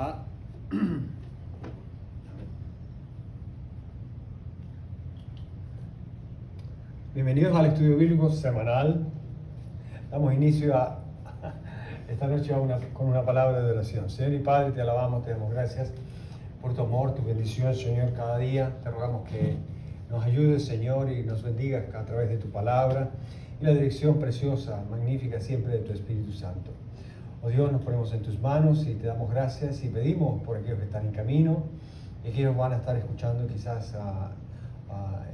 Ah, Bienvenidos al estudio bíblico semanal. Damos inicio a esta noche con una palabra de oración. Señor y Padre, te alabamos, te damos gracias por tu amor, tu bendición, Señor, cada día. Te rogamos que nos ayudes, Señor, y nos bendigas a través de tu palabra y la dirección preciosa, magnífica siempre de tu Espíritu Santo. Oh Dios, nos ponemos en tus manos y te damos gracias y pedimos por aquellos que están en camino y que ellos van a estar escuchando quizás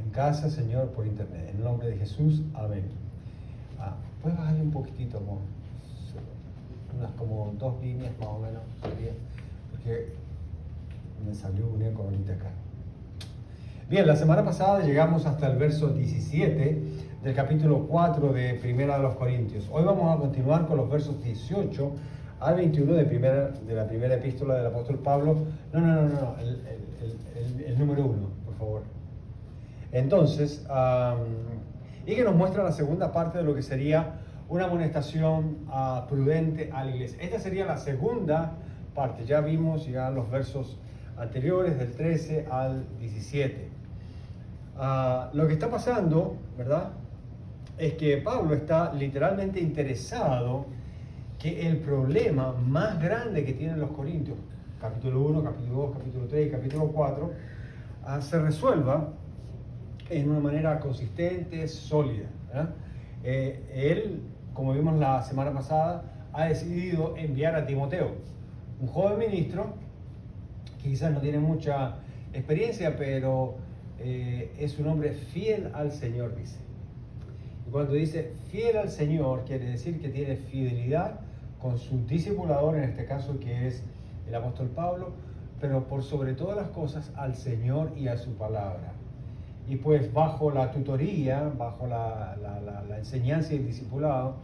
en casa, Señor, por internet. En el nombre de Jesús, amén. ¿Puedes bajarle un poquitito, amor? Unas como 2 líneas más o menos sería, porque me salió un eco ahorita acá. Bien, la semana pasada llegamos hasta el verso 17 del capítulo 4 de Primera de los Corintios. Hoy vamos a continuar con los versos 18 al 21 de la primera epístola del apóstol Pablo. No, el número 1, por favor. Entonces, y que nos muestra la segunda parte de lo que sería una amonestación prudente a la iglesia. Esta sería la segunda parte. Ya vimos ya los versos anteriores, del 13 al 17. Lo que está pasando, ¿verdad?, es que Pablo está literalmente interesado que el problema más grande que tienen los corintios, capítulo 1, capítulo 2, capítulo 3 y capítulo 4, se resuelva en una manera consistente, sólida, ¿verdad? Él, como vimos la semana pasada, ha decidido enviar a Timoteo, un joven ministro que quizás no tiene mucha experiencia, pero es un hombre fiel al Señor, dice. Y cuando dice fiel al Señor, quiere decir que tiene fidelidad con su discipulador, en este caso que es el apóstol Pablo, pero por sobre todas las cosas al Señor y a su palabra. Y pues bajo la tutoría, bajo la enseñanza y el discipulado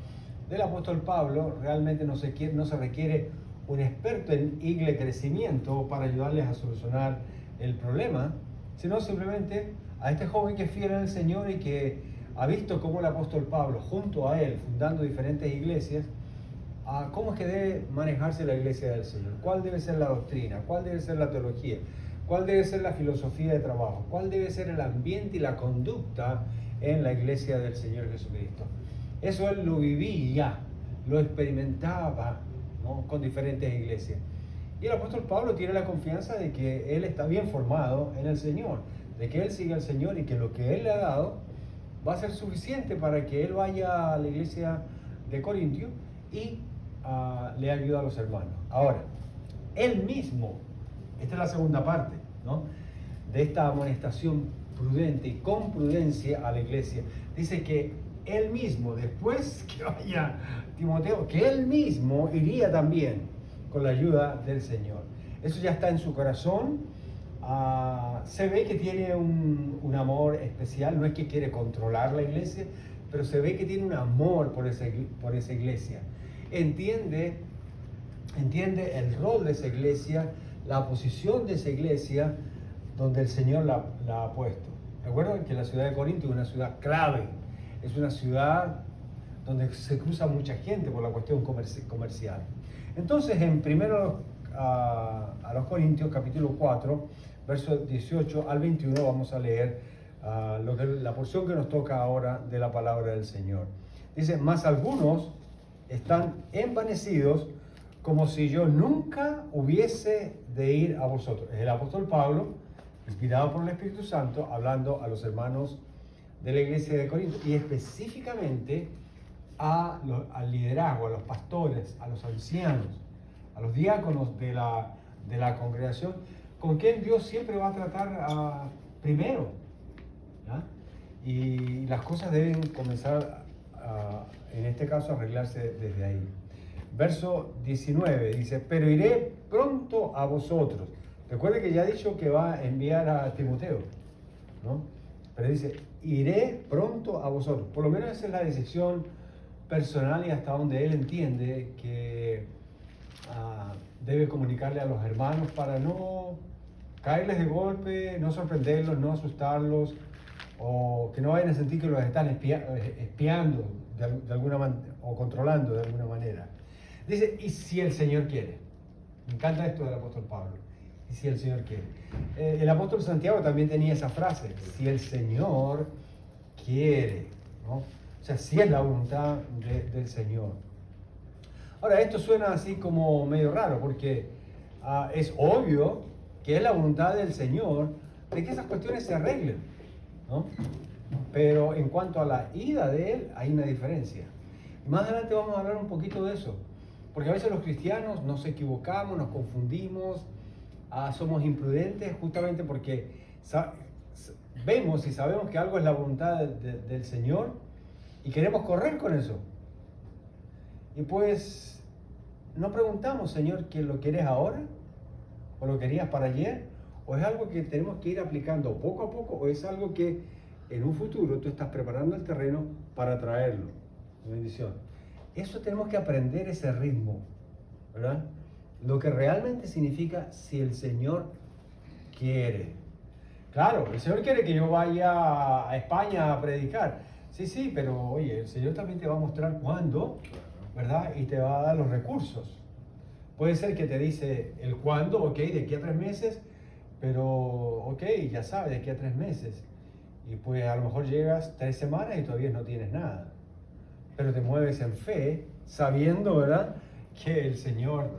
del apóstol Pablo, realmente no se requiere un experto en igle crecimiento para ayudarles a solucionar el problema, sino simplemente a este joven que es fiel al Señor y que ha visto cómo el apóstol Pablo, junto a él, fundando diferentes iglesias, cómo es que debe manejarse la iglesia del Señor, cuál debe ser la doctrina, cuál debe ser la teología, cuál debe ser la filosofía de trabajo, cuál debe ser el ambiente y la conducta en la iglesia del Señor Jesucristo. Eso él lo vivía, lo experimentaba, ¿no?, con diferentes iglesias. Y el apóstol Pablo tiene la confianza de que él está bien formado en el Señor, de que él sigue al Señor y que lo que él le ha dado va a ser suficiente para que él vaya a la iglesia de Corintio y le ayude a los hermanos. Ahora, él mismo, esta es la segunda parte, ¿no?, de esta amonestación prudente y con prudencia a la iglesia. Dice que él mismo, después que vaya Timoteo, que él mismo iría también con la ayuda del Señor. Eso ya está en su corazón. Se ve que tiene un amor especial, no es que quiere controlar la iglesia, pero se ve que tiene un amor por esa iglesia. Entiende el rol de esa iglesia, la posición de esa iglesia donde el Señor la ha puesto. Recuerden que la ciudad de Corinto es una ciudad clave, es una ciudad donde se cruza mucha gente por la cuestión comercial. Entonces, en primero a los Corintios, capítulo 4, versos 18 al 21, vamos a leer la porción que nos toca ahora de la palabra del Señor. Dice: mas algunos están envanecidos, como si yo nunca hubiese de ir a vosotros. Es el apóstol Pablo, inspirado por el Espíritu Santo, hablando a los hermanos de la iglesia de Corinto y específicamente al liderazgo, a los pastores, a los ancianos, a los diáconos de la congregación, con quien Dios siempre va a tratar primero, ¿ya? Y las cosas deben comenzar, en este caso, a arreglarse desde ahí. Verso 19 dice: pero iré pronto a vosotros. Recuerde que ya ha dicho que va a enviar a Timoteo, ¿no? Pero dice: iré pronto a vosotros. Por lo menos esa es la decisión personal y hasta donde él entiende que debe comunicarle a los hermanos para no caerles de golpe, no sorprenderlos, no asustarlos, o que no vayan a sentir que los están espiando de alguna manera o controlando de alguna manera. Dice: y si el Señor quiere, Me encanta esto del apóstol Pablo. Y si el Señor quiere. El apóstol Santiago también tenía esa frase, si el Señor quiere, ¿no? O sea, si es la voluntad del Señor. Ahora, esto suena así como medio raro, porque es obvio que es la voluntad del Señor de que esas cuestiones se arreglen, ¿no? Pero en cuanto a la ida de Él, hay una diferencia. Y más adelante vamos a hablar un poquito de eso, porque a veces los cristianos nos equivocamos, nos confundimos, somos imprudentes justamente porque vemos y sabemos que algo es la voluntad del Señor y queremos correr con eso. Y pues no preguntamos, Señor, ¿que lo quieres ahora? ¿O lo querías para ayer? ¿O es algo que tenemos que ir aplicando poco a poco? ¿O es algo que en un futuro tú estás preparando el terreno para traerlo? Bendición. Eso tenemos que aprender, ese ritmo, ¿verdad? Lo que realmente significa si el Señor quiere. Claro, el Señor quiere que yo vaya a España a predicar. Sí, pero oye, el Señor también te va a mostrar cuándo, ¿verdad? Y te va a dar los recursos. Puede ser que te dice el cuándo, ok, de aquí a 3 meses, pero ok, ya sabes, de aquí a 3 meses. Y pues a lo mejor llegas 3 semanas y todavía no tienes nada. Pero te mueves en fe, sabiendo, ¿verdad?, que el Señor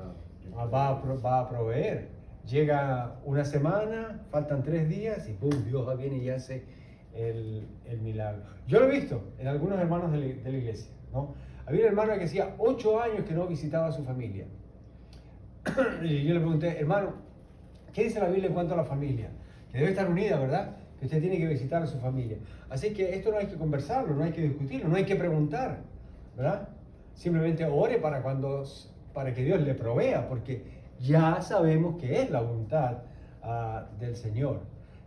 va a proveer. Llega una semana, faltan 3 días y ¡pum!, Dios viene y hace el milagro. Yo lo he visto en algunos hermanos de la iglesia, ¿no? Había un hermano que hacía 8 años que no visitaba a su familia. Y yo le pregunté, hermano, ¿qué dice la Biblia en cuanto a la familia? Que debe estar unida, ¿verdad? Que usted tiene que visitar a su familia. Así que esto no hay que conversarlo, no hay que discutirlo, no hay que preguntar, ¿verdad? Simplemente ore para que Dios le provea, porque ya sabemos que es la voluntad del Señor.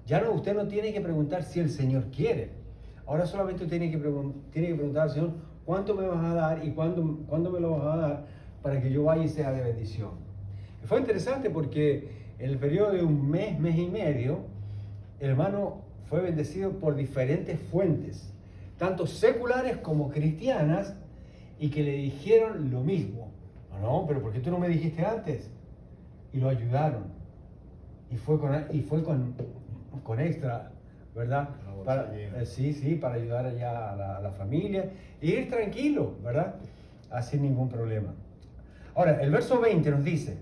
Ya no, usted no tiene que preguntar si el Señor quiere. Ahora solamente usted tiene que preguntar al Señor, ¿cuánto me vas a dar y cuándo me lo vas a dar para que yo vaya y sea de bendición? Y fue interesante porque en el periodo de un mes y medio, el hermano fue bendecido por diferentes fuentes, tanto seculares como cristianas, y que le dijeron lo mismo. No, pero ¿por qué tú no me dijiste antes? Y lo ayudaron. Y fue con extra, ¿verdad? Para ayudar allá a la familia e ir tranquilo, ¿verdad? Sin ningún problema. Ahora, el verso 20 nos dice,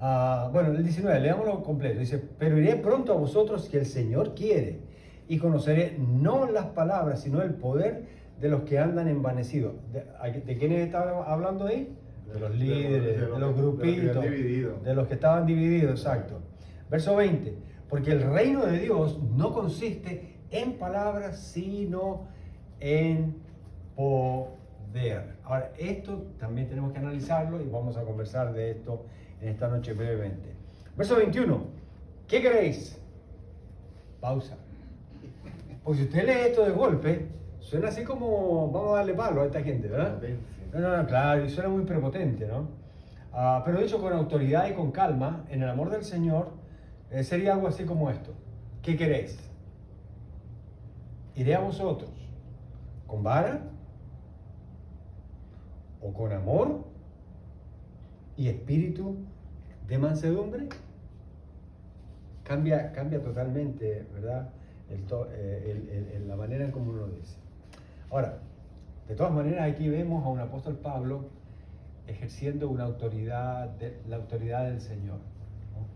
el 19, leámoslo completo. Dice, pero iré pronto a vosotros si el Señor quiere, y conoceré no las palabras, sino el poder de los que andan envanecidos. ¿De quiénes estaba hablando ahí? De los líderes, de los grupitos, de los que estaban divididos, exacto. Verso 20, porque el reino de Dios no consiste en palabras, sino en poder. Ahora, esto también tenemos que analizarlo y vamos a conversar de esto en esta noche brevemente. Verso 21, ¿qué queréis? Pausa. Porque si usted lee esto de golpe, suena así como, vamos a darle palo a esta gente, ¿verdad? No, claro, y suena muy prepotente, ¿no? Pero dicho con autoridad y con calma, en el amor del Señor, sería algo así como esto. ¿Qué queréis? ¿Iré a vosotros con vara o con amor y espíritu de mansedumbre? Cambia totalmente, ¿verdad? La manera en cómo uno lo dice. Ahora, de todas maneras, aquí vemos a un apóstol Pablo ejerciendo la autoridad del Señor, ¿no?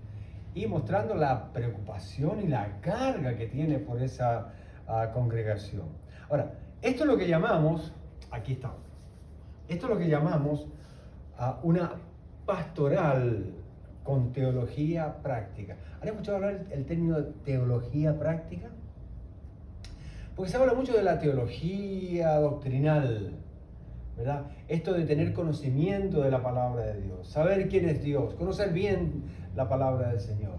Y mostrando la preocupación y la carga que tiene por esa congregación. Ahora, esto es lo que llamamos, aquí está, esto es lo que llamamos una pastoral con teología práctica. ¿Han escuchado hablar el término de teología práctica? Porque se habla mucho de la teología doctrinal, ¿verdad? Esto de tener conocimiento de la palabra de Dios, saber quién es Dios, conocer bien la palabra del Señor.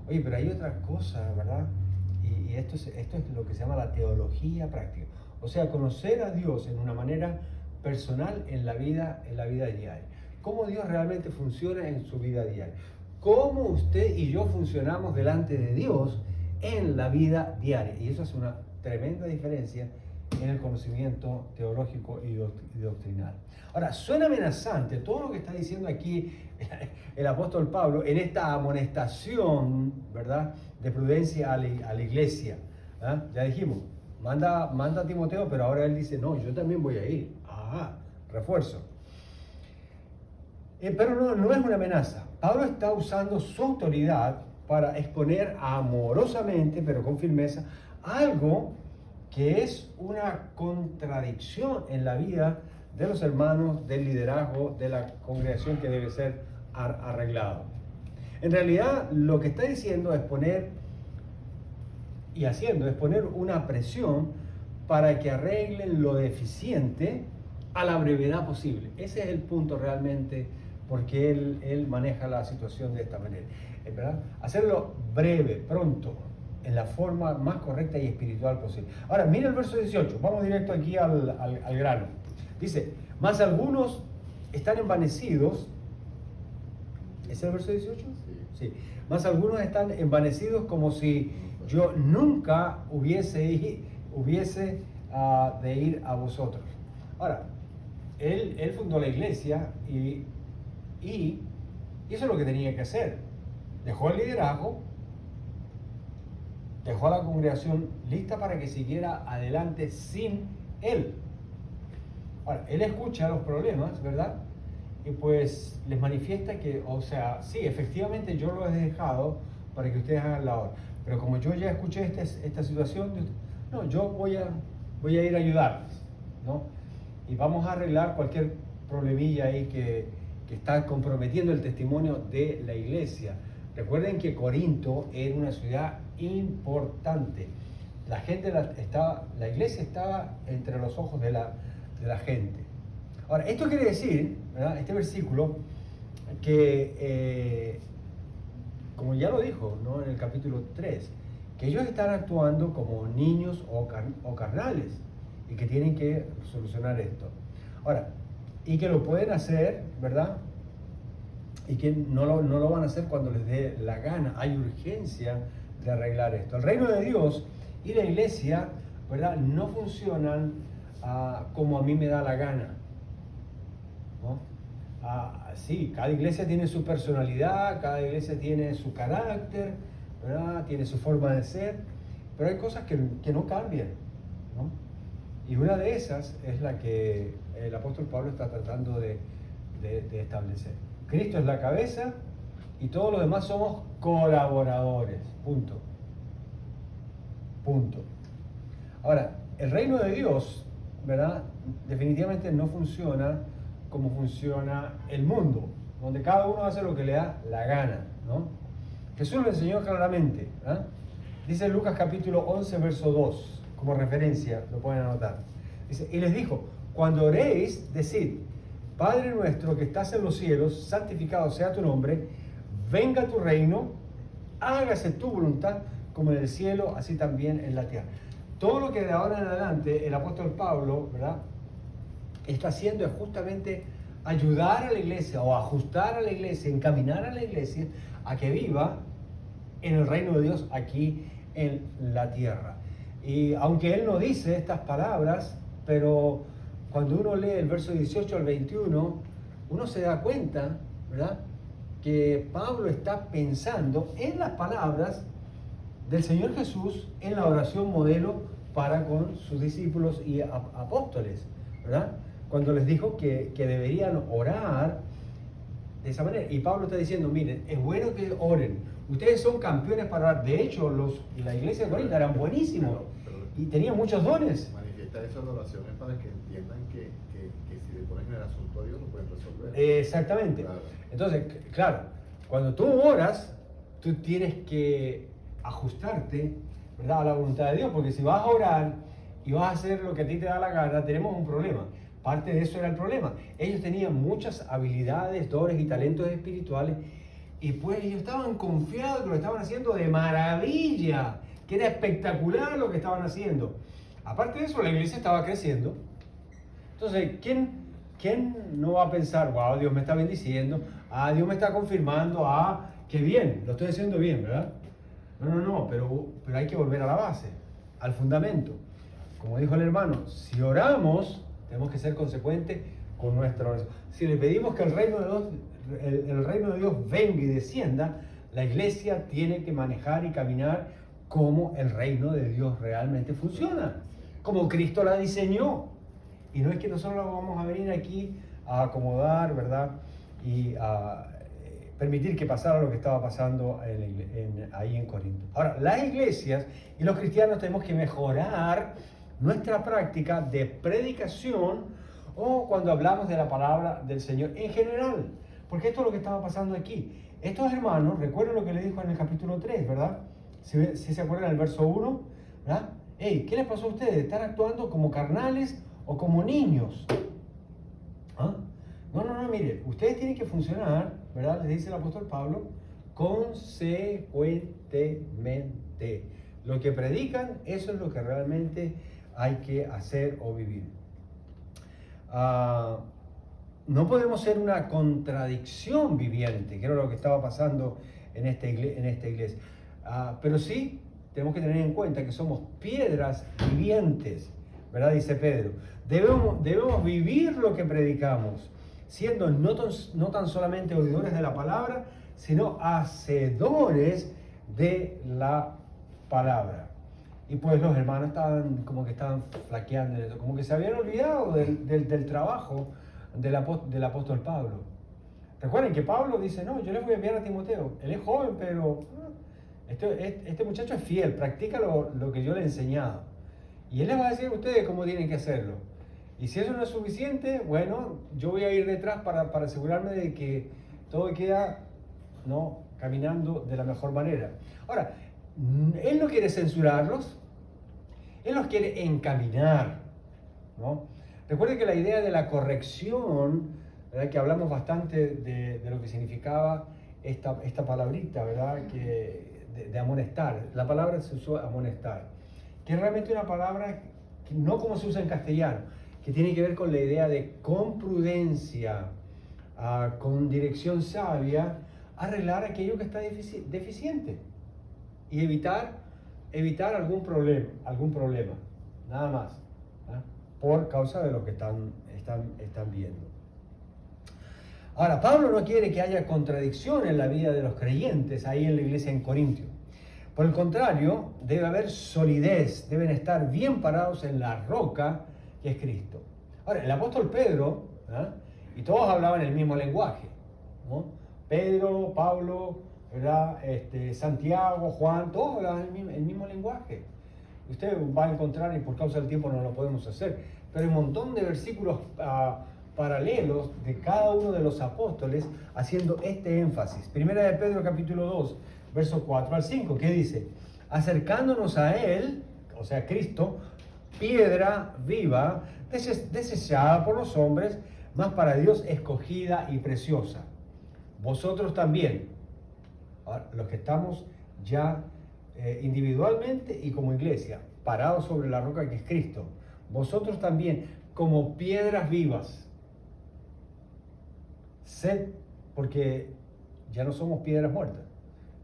Oye, pero hay otra cosa, ¿verdad? Y esto es lo que se llama la teología práctica. O sea, conocer a Dios en una manera personal en la vida diaria. Cómo Dios realmente funciona en su vida diaria. Cómo usted y yo funcionamos delante de Dios en la vida diaria. Y eso es una tremenda diferencia en el conocimiento teológico y doctrinal. Ahora, suena amenazante todo lo que está diciendo aquí el apóstol Pablo en esta amonestación, ¿verdad?, de prudencia a la iglesia. ¿Ah? Ya dijimos, manda a Timoteo, pero ahora él dice, no, yo también voy a ir. Ajá, refuerzo. Pero no es una amenaza. Pablo está usando su autoridad para exponer amorosamente, pero con firmeza, algo que es una contradicción en la vida de los hermanos, del liderazgo, de la congregación, que debe ser arreglado. En realidad, lo que está diciendo es poner una presión para que arreglen lo deficiente a la brevedad posible. Ese es el punto realmente, porque él maneja la situación de esta manera, ¿verdad? Hacerlo breve, pronto, en la forma más correcta y espiritual posible. Ahora, mira el verso 18, vamos directo aquí al grano. Dice, mas algunos están envanecidos. ¿Es el verso 18? Sí. Mas algunos están envanecidos como si yo nunca hubiese de ir a vosotros. Ahora, él fundó la iglesia y hizo lo que tenía que hacer. Dejó el liderazgo, dejó a la congregación lista para que siguiera adelante sin él. Ahora, él escucha los problemas, ¿verdad? Y pues les manifiesta que, o sea, sí, efectivamente yo lo he dejado para que ustedes hagan la obra. Pero como yo ya escuché esta situación, no, yo voy a ir a ayudarles, ¿no? Y vamos a arreglar cualquier problemilla ahí que está comprometiendo el testimonio de la iglesia. Recuerden que Corinto era una ciudad importante. La iglesia estaba entre los ojos de la gente. Ahora, esto quiere decir, ¿verdad?, este versículo, que, como ya lo dijo, ¿no?, en el capítulo 3, que ellos están actuando como niños o carnales y que tienen que solucionar esto. Ahora, y que lo pueden hacer, ¿verdad?, y que no lo van a hacer cuando les dé la gana. Hay urgencia de arreglar esto. El reino de Dios y la iglesia, ¿verdad?, no funcionan como a mí me da la gana, ¿no? Sí, cada iglesia tiene su personalidad, cada iglesia tiene su carácter, ¿verdad?, tiene su forma de ser, pero hay cosas que no cambian, ¿no? Y una de esas es la que el apóstol Pablo está tratando de establecer. Cristo es la cabeza y todos los demás somos colaboradores. Punto. Ahora, el reino de Dios, ¿verdad?, definitivamente no funciona como funciona el mundo, donde cada uno hace lo que le da la gana, ¿no? Jesús lo enseñó claramente, ¿eh? Dice Lucas capítulo 11, verso 2, como referencia, lo pueden anotar. Dice, y les dijo, cuando oréis, decid, Padre nuestro que estás en los cielos, santificado sea tu nombre, venga tu reino, hágase tu voluntad, como en el cielo, así también en la tierra. Todo lo que de ahora en adelante el apóstol Pablo, ¿verdad?, está haciendo es justamente ayudar a la iglesia o ajustar a la iglesia, encaminar a la iglesia a que viva en el reino de Dios aquí en la tierra. Y aunque él no dice estas palabras, pero cuando uno lee el verso 18 al 21, uno se da cuenta, ¿verdad?, que Pablo está pensando en las palabras del Señor Jesús en la oración modelo para con sus discípulos y apóstoles, ¿verdad?, cuando les dijo que deberían orar de esa manera. Y Pablo está diciendo, miren, es bueno que oren. Ustedes son campeones para orar. De hecho, la iglesia de Corinto eran buenísimos y tenían muchos dones. Manifiesta esas oraciones para que entiendan que si le ponen el asunto a Dios lo pueden resolver. Exactamente. Claro. Entonces, claro, cuando tú oras, tú tienes que ajustarte, ¿verdad?, a la voluntad de Dios, porque si vas a orar y vas a hacer lo que a ti te da la gana, tenemos un problema. Parte de eso era el problema. Ellos tenían muchas habilidades, dones y talentos espirituales y pues ellos estaban confiados que lo estaban haciendo de maravilla, que era espectacular lo que estaban haciendo. Aparte de eso, la iglesia estaba creciendo. Entonces, ¿quién no va a pensar, wow, Dios me está bendiciendo, Dios me está confirmando, qué bien, lo estoy haciendo bien, ¿verdad? No, pero hay que volver a la base, al fundamento. como dijo el hermano, si oramos, tenemos que ser consecuentes con nuestra oración. Si le pedimos que el reino de Dios venga y descienda, la iglesia tiene que manejar y caminar como el reino de Dios realmente funciona, como Cristo la diseñó. Y no es que nosotros vamos a venir aquí a acomodar, ¿verdad? Y a permitir que pasara lo que estaba pasando ahí en Corinto. Ahora, las iglesias y los cristianos tenemos que mejorar nuestra práctica de predicación o cuando hablamos de la palabra del Señor en general. Porque esto es lo que estaba pasando aquí. Estos hermanos, recuerden lo que le dijo en el capítulo 3, ¿verdad? Si se acuerdan del verso 1, ¿verdad? Hey, ¿qué les pasó a ustedes? ¿Están actuando como carnales o como niños? ¿Ah? No, mire, ustedes tienen que funcionar, ¿verdad? Les dice el apóstol Pablo, consecuentemente. Lo que predican, eso es lo que realmente hay que hacer o vivir. No podemos ser una contradicción viviente, que era lo que estaba pasando en esta iglesia. Pero sí tenemos que tener en cuenta que somos piedras vivientes, ¿verdad? Dice Pedro. Debemos vivir lo que predicamos, siendo no tan solamente oidores de la palabra, sino hacedores de la palabra. Y pues los hermanos estaban flaqueando, como que se habían olvidado del trabajo del apóstol Pablo. Recuerden que Pablo dice, no, yo les voy a enviar a Timoteo. Él es joven, pero este muchacho es fiel, practica lo que yo le he enseñado. Y él les va a decir a ustedes cómo tienen que hacerlo. Y si eso no es suficiente, bueno, yo voy a ir detrás para asegurarme de que todo queda, ¿no?, caminando de la mejor manera. Ahora, él no quiere censurarlos, él los quiere encaminar, ¿no? Recuerden que la idea de la corrección, ¿verdad?, que hablamos bastante de lo que significaba esta palabrita, ¿verdad?, de amonestar. La palabra se usó amonestar, que es realmente una palabra que no como se usa en castellano, que tiene que ver con la idea de con prudencia, con dirección sabia, arreglar aquello que está deficiente y evitar algún problema, nada más, ¿eh?, por causa de lo que están viendo. Ahora, Pablo no quiere que haya contradicción en la vida de los creyentes ahí en la iglesia en Corintio. Por el contrario, debe haber solidez, deben estar bien parados en la roca que es Cristo. Ahora, el apóstol Pedro, y todos hablaban el mismo lenguaje, ¿no? Pedro, Pablo, ¿verdad? Santiago, Juan, todos hablaban el mismo lenguaje. Usted va a encontrar, y por causa del tiempo no lo podemos hacer, pero hay un montón de versículos paralelos de cada uno de los apóstoles haciendo este énfasis. Primera de Pedro capítulo 2, versos 4 al 5, que dice, acercándonos a Él, o sea, Cristo, piedra viva, desechada por los hombres, mas para Dios escogida y preciosa. Vosotros también, los que estamos ya individualmente y como iglesia, parados sobre la roca que es Cristo, vosotros también, como piedras vivas, sed, porque ya no somos piedras muertas.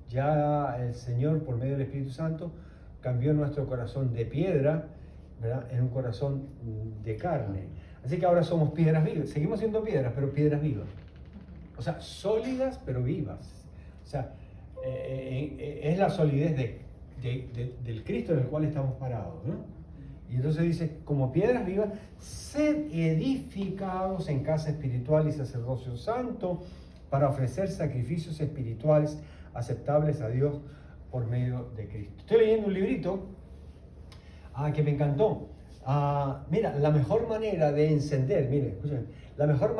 Ya el Señor, por medio del Espíritu Santo, cambió nuestro corazón de piedra, ¿verdad?, en un corazón de carne. Así que ahora somos piedras vivas. Seguimos siendo piedras, pero piedras vivas. O sea, sólidas, pero vivas. O sea, es la solidez del Cristo en el cual estamos parados, ¿no? Y entonces dice, como piedras vivas, sed edificados en casa espiritual y sacerdocio santo para ofrecer sacrificios espirituales aceptables a Dios por medio de Cristo. Estoy leyendo un librito que me encantó. Mira, la mejor manera de encender, miren, escuchen, la mejor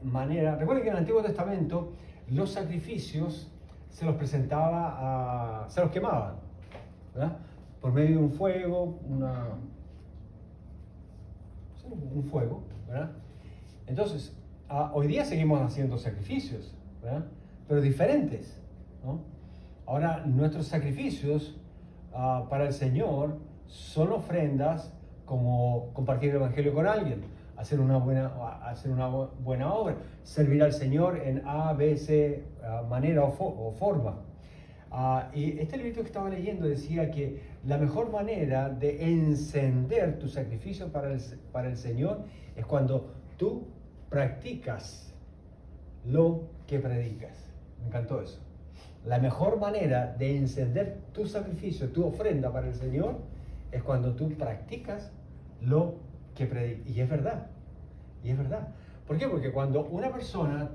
manera, recuerden que en el Antiguo Testamento los sacrificios se los presentaba, se los quemaban, ¿verdad?, por medio de un fuego, un fuego, ¿verdad? Entonces, hoy día seguimos haciendo sacrificios, ¿verdad?, pero diferentes, ¿no? Ahora, nuestros sacrificios para el Señor son ofrendas como compartir el Evangelio con alguien, hacer una buena obra, servir al Señor en A, B, C manera o forma. Y este librito que estaba leyendo decía que la mejor manera de encender tu sacrificio para el Señor es cuando tú practicas lo que predicas. Me encantó eso. La mejor manera de encender tu sacrificio, tu ofrenda para el Señor, es cuando tú practicas lo que predicas. Y es verdad. Y es verdad. ¿Por qué? Porque cuando una persona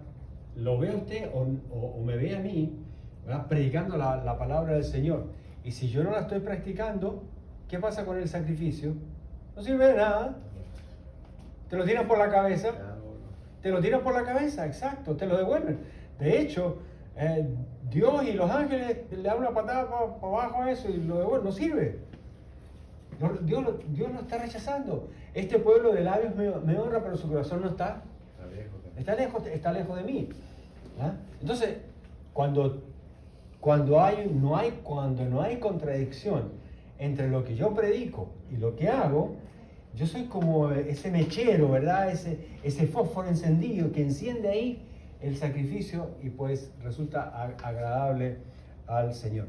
lo ve a usted o me ve a mí, ¿verdad?, predicando la palabra del Señor, y si yo no la estoy practicando, ¿qué pasa con el sacrificio? No sirve de nada. Te lo tiran por la cabeza. Te lo tiran por la cabeza, exacto, te lo devuelven. De hecho, Dios y los ángeles le dan una patada para abajo a eso y lo devuelven. No sirve. Dios lo está rechazando. Este pueblo de labios me honra, pero su corazón no está. Está lejos de mí. ¿Ah? Entonces, cuando no hay contradicción entre lo que yo predico y lo que hago, yo soy como ese mechero, ¿verdad? Ese fósforo encendido que enciende ahí el sacrificio y pues resulta agradable al Señor.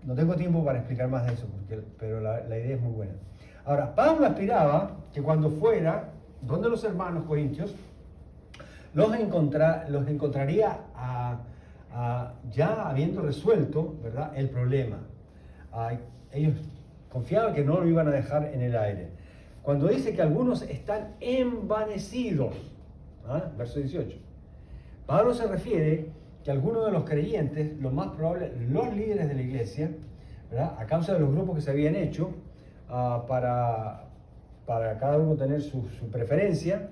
No tengo tiempo para explicar más de eso, pero la idea es muy buena. Ahora, Pablo aspiraba que cuando fuera donde los hermanos corintios, los encontraría ya habiendo resuelto, ¿verdad?, el problema. Ellos confiaban que no lo iban a dejar en el aire. Cuando dice que algunos están envanecidos, verso 18, Pablo se refiere que algunos de los creyentes, lo más probable, los líderes de la iglesia, ¿verdad?, a causa de los grupos que se habían hecho, para cada uno tener su preferencia,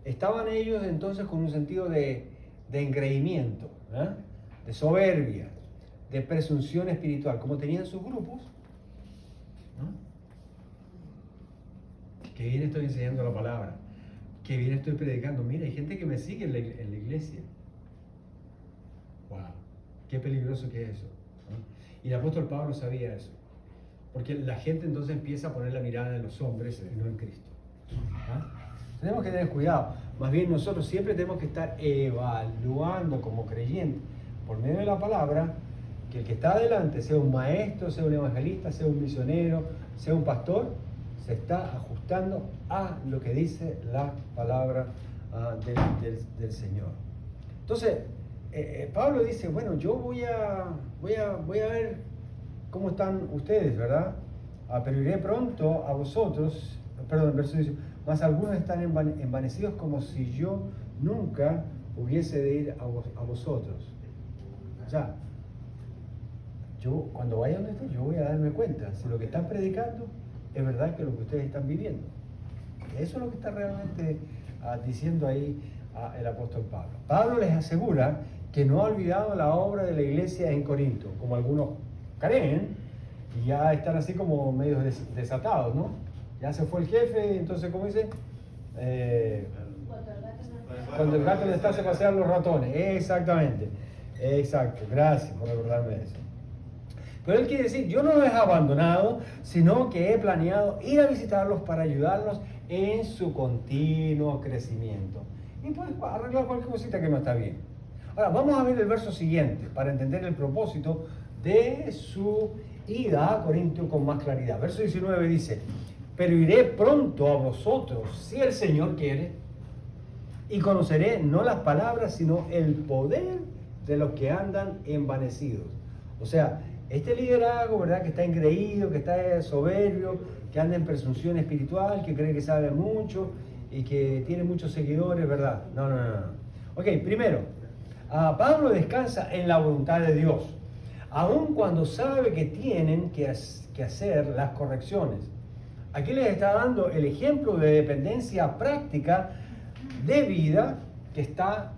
estaban ellos entonces con un sentido de engreimiento, de soberbia, de presunción espiritual. Como tenían sus grupos, que bien estoy enseñando la palabra, que bien estoy predicando. Mira, hay gente que me sigue en la iglesia. Wow, qué peligroso que es eso, ¿no? Y el apóstol Pablo sabía eso, porque la gente entonces empieza a poner la mirada en los hombres y no en Cristo. Tenemos que tener cuidado. Más bien nosotros siempre tenemos que estar evaluando como creyentes, por medio de la palabra, que el que está adelante, sea un maestro, sea un evangelista, sea un misionero, sea un pastor, se está ajustando a lo que dice la palabra del Señor. Entonces, Pablo dice, bueno, yo voy a ver cómo están ustedes, ¿verdad? Pero iré pronto a vosotros, perdón, verso 18, mas algunos están envanecidos como si yo nunca hubiese de ir a vosotros. O sea, yo cuando vaya donde estoy, yo voy a darme cuenta si lo que están predicando es verdad que lo que ustedes están viviendo. Eso es lo que está realmente diciendo ahí el apóstol Pablo. Pablo les asegura que no ha olvidado la obra de la iglesia en Corinto, como algunos creen, y ya están así como medio desatados, ¿no? Ya se fue el jefe, entonces, ¿cómo dice? Cuando el gato le está, se pasean los ratones. Exactamente. Exacto. Gracias por recordarme eso. Pero él quiere decir, yo no los he abandonado, sino que he planeado ir a visitarlos para ayudarlos en su continuo crecimiento. Y pues arreglar cualquier cosita que no está bien. Ahora, vamos a ver el verso siguiente para entender el propósito de su ida a Corinto con más claridad. Verso 19 dice, pero iré pronto a vosotros, si el Señor quiere, y conoceré no las palabras, sino el poder de los que andan envanecidos. O sea, este liderazgo, ¿verdad?, que está engreído, que está soberbio, que anda en presunción espiritual, que cree que sabe mucho y que tiene muchos seguidores, ¿verdad? No. Ok, primero, Pablo descansa en la voluntad de Dios, aun cuando sabe que tienen que hacer las correcciones. Aquí les está dando el ejemplo de dependencia práctica de vida que está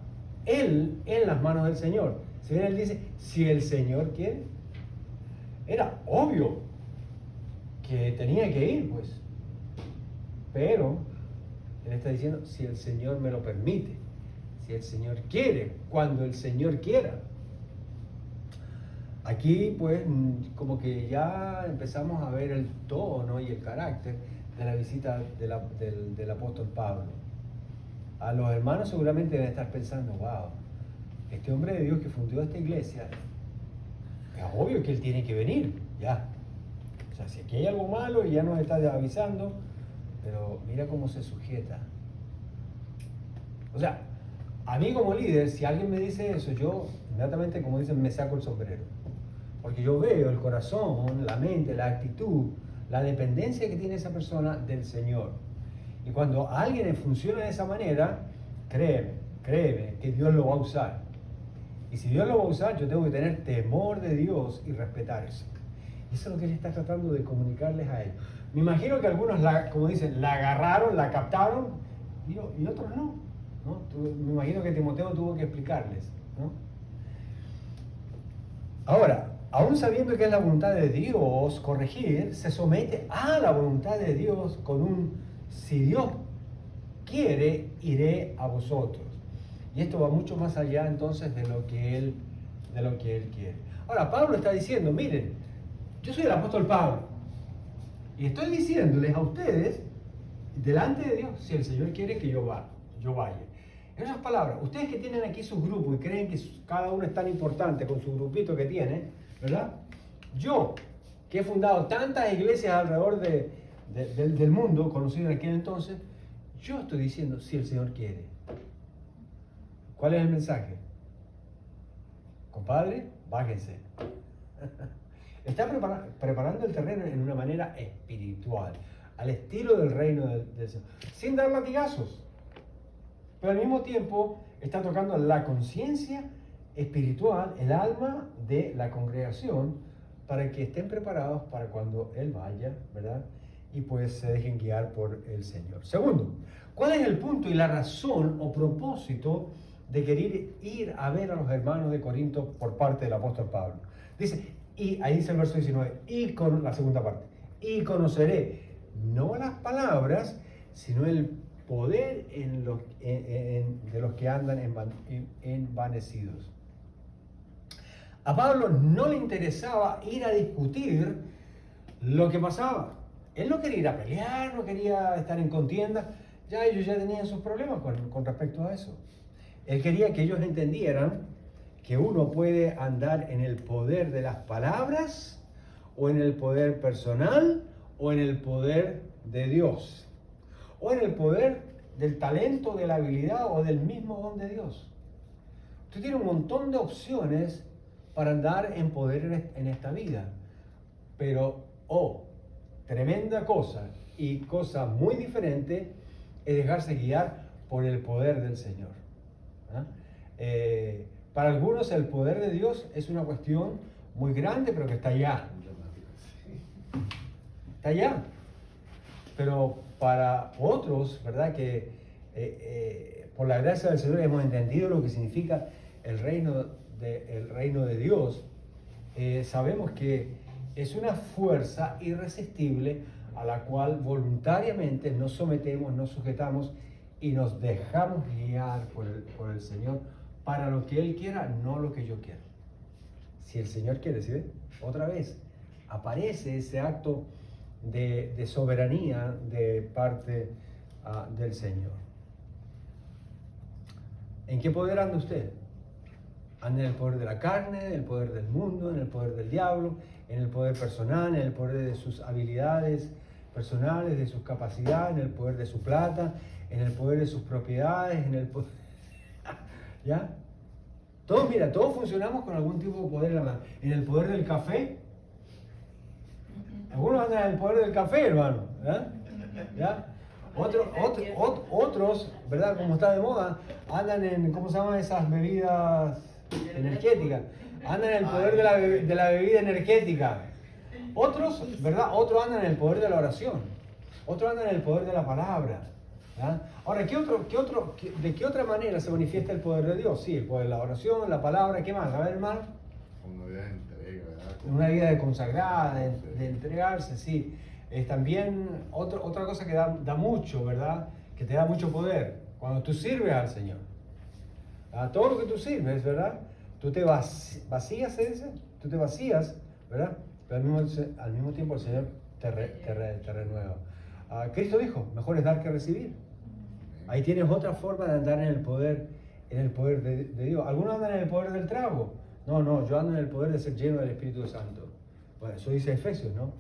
él en las manos del Señor. Si bien él dice, si el Señor quiere, era obvio que tenía que ir, pues. Pero él está diciendo, si el Señor me lo permite, si el Señor quiere, cuando el Señor quiera. Aquí, pues, como que ya empezamos a ver el tono y el carácter de la visita del apóstol Pablo. A los hermanos seguramente deben estar pensando, wow, este hombre de Dios que fundó esta iglesia, es obvio que él tiene que venir, ya. O sea, si aquí hay algo malo y ya nos está avisando, pero mira cómo se sujeta. O sea, a mí como líder, si alguien me dice eso, yo inmediatamente, como dicen, me saco el sombrero. Porque yo veo el corazón, la mente, la actitud, la dependencia que tiene esa persona del Señor. Y cuando alguien funciona de esa manera, créeme que Dios lo va a usar. Y si Dios lo va a usar, yo tengo que tener temor de Dios y respetar eso. Y eso es lo que Él está tratando de comunicarles a ellos. Me imagino que algunos, como dicen, la agarraron, la captaron, y otros no. Me imagino que Timoteo tuvo que explicarles, ¿no? Ahora, aún sabiendo que es la voluntad de Dios corregir, se somete a la voluntad de Dios con un: si Dios quiere, iré a vosotros. Y esto va mucho más allá entonces de lo que Él quiere. Ahora, Pablo está diciendo: miren, yo soy el apóstol Pablo, y estoy diciéndoles a ustedes, delante de Dios, si el Señor quiere que yo vaya. En otras palabras, ustedes que tienen aquí sus grupos y creen que cada uno es tan importante con su grupito que tiene, ¿verdad? Yo, que he fundado tantas iglesias alrededor del mundo, conocido en aquel entonces, yo estoy diciendo: si el Señor quiere. ¿Cuál es el mensaje? Compadre, bájense. Está preparando el terreno en una manera espiritual, al estilo del reino del Señor, sin dar latigazos. Pero al mismo tiempo está tocando la conciencia espiritual, el alma de la congregación, para que estén preparados para cuando Él vaya, ¿verdad? Y pues se dejen guiar por el Señor. Segundo, ¿cuál es el punto y la razón o propósito de querer ir a ver a los hermanos de Corinto por parte del apóstol Pablo? Dice, y ahí dice el verso 19, y con la segunda parte, y conoceré no las palabras, sino el poder de los que andan envanecidos. A Pablo no le interesaba ir a discutir lo que pasaba. Él no quería ir a pelear, no quería estar en contienda. Ya ellos ya tenían sus problemas con respecto a eso. Él quería que ellos entendieran que uno puede andar en el poder de las palabras, o en el poder personal, o en el poder de Dios, o en el poder del talento, de la habilidad o del mismo don de Dios. Usted tiene un montón de opciones para andar en poder en esta vida, pero tremenda cosa y cosa muy diferente es dejarse guiar por el poder del Señor. Para algunos el poder de Dios es una cuestión muy grande, pero que está allá. Está allá. Pero para otros, ¿verdad? Que por la gracia del Señor hemos entendido lo que significa el reino de Dios. Sabemos que es una fuerza irresistible a la cual voluntariamente nos sometemos, nos sujetamos y nos dejamos guiar por el Señor para lo que Él quiera, no lo que yo quiero. Si el Señor quiere, ¿sí ven? Otra vez aparece ese acto de soberanía de parte del Señor. ¿En qué poder anda usted? ¿Anda en el poder de la carne, en el poder del mundo, en el poder del diablo, en el poder personal, en el poder de sus habilidades personales, de sus capacidades, en el poder de su plata, en el poder de sus propiedades, en el poder... ¿Ya? Todos funcionamos con algún tipo de poder en la mano. En el poder del café. Algunos andan en el poder del café, hermano. ¿Ya? Otros, ¿verdad? Como está de moda, andan en, ¿cómo se llaman esas bebidas energéticas? Andan en el poder de la bebida energética. Otros, ¿verdad? Otros andan en el poder de la oración. Otros andan en el poder de la palabra. ¿Ya? Ahora, ¿de qué otra manera se manifiesta el poder de Dios? Sí, el poder de la oración, la palabra, ¿qué más? A ver, hermano. Una vida de entrega, ¿verdad? Una vida de consagrada, de entregarse, sí. Es también otra cosa que da mucho, ¿verdad? Que te da mucho poder. Cuando tú sirves al Señor. A todo lo que tú sirves, ¿verdad? Tú te vacías, ¿se dice? Tú te vacías, ¿verdad? Pero al mismo tiempo el Señor te renueva. Cristo dijo, mejor es dar que recibir. Ahí tienes otra forma de andar en el poder en el poder de Dios. Algunos andan en el poder del trago. No, yo ando en el poder de ser lleno del Espíritu Santo. Bueno, eso dice Efesios, ¿no?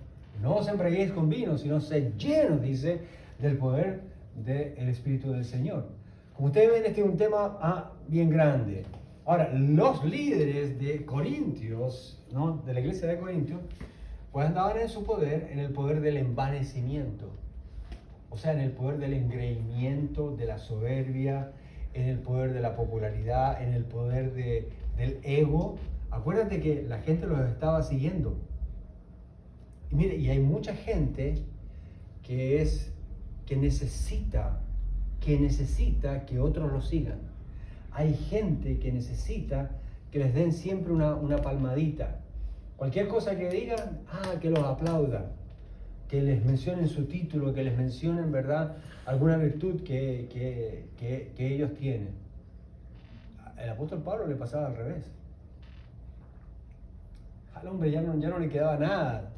No os embriaguéis con vino, sino sed llenos, dice, del poder del Espíritu del Señor. Como ustedes ven, este es un tema bien grande. Ahora, los líderes de Corintios, ¿no? De la iglesia de Corintios, pues andaban en su poder, en el poder del envanecimiento. O sea, en el poder del engreimiento, de la soberbia, en el poder de la popularidad, en el poder del ego. Acuérdate que la gente los estaba siguiendo. Y mire, y hay mucha gente que necesita que otros lo sigan. Hay gente que necesita que les den siempre una palmadita. Cualquier cosa que digan, que los aplaudan, que les mencionen su título, que les mencionen, ¿verdad?, alguna virtud que ellos tienen. El apóstol Pablo le pasaba al revés. Al hombre ya no le quedaba nada,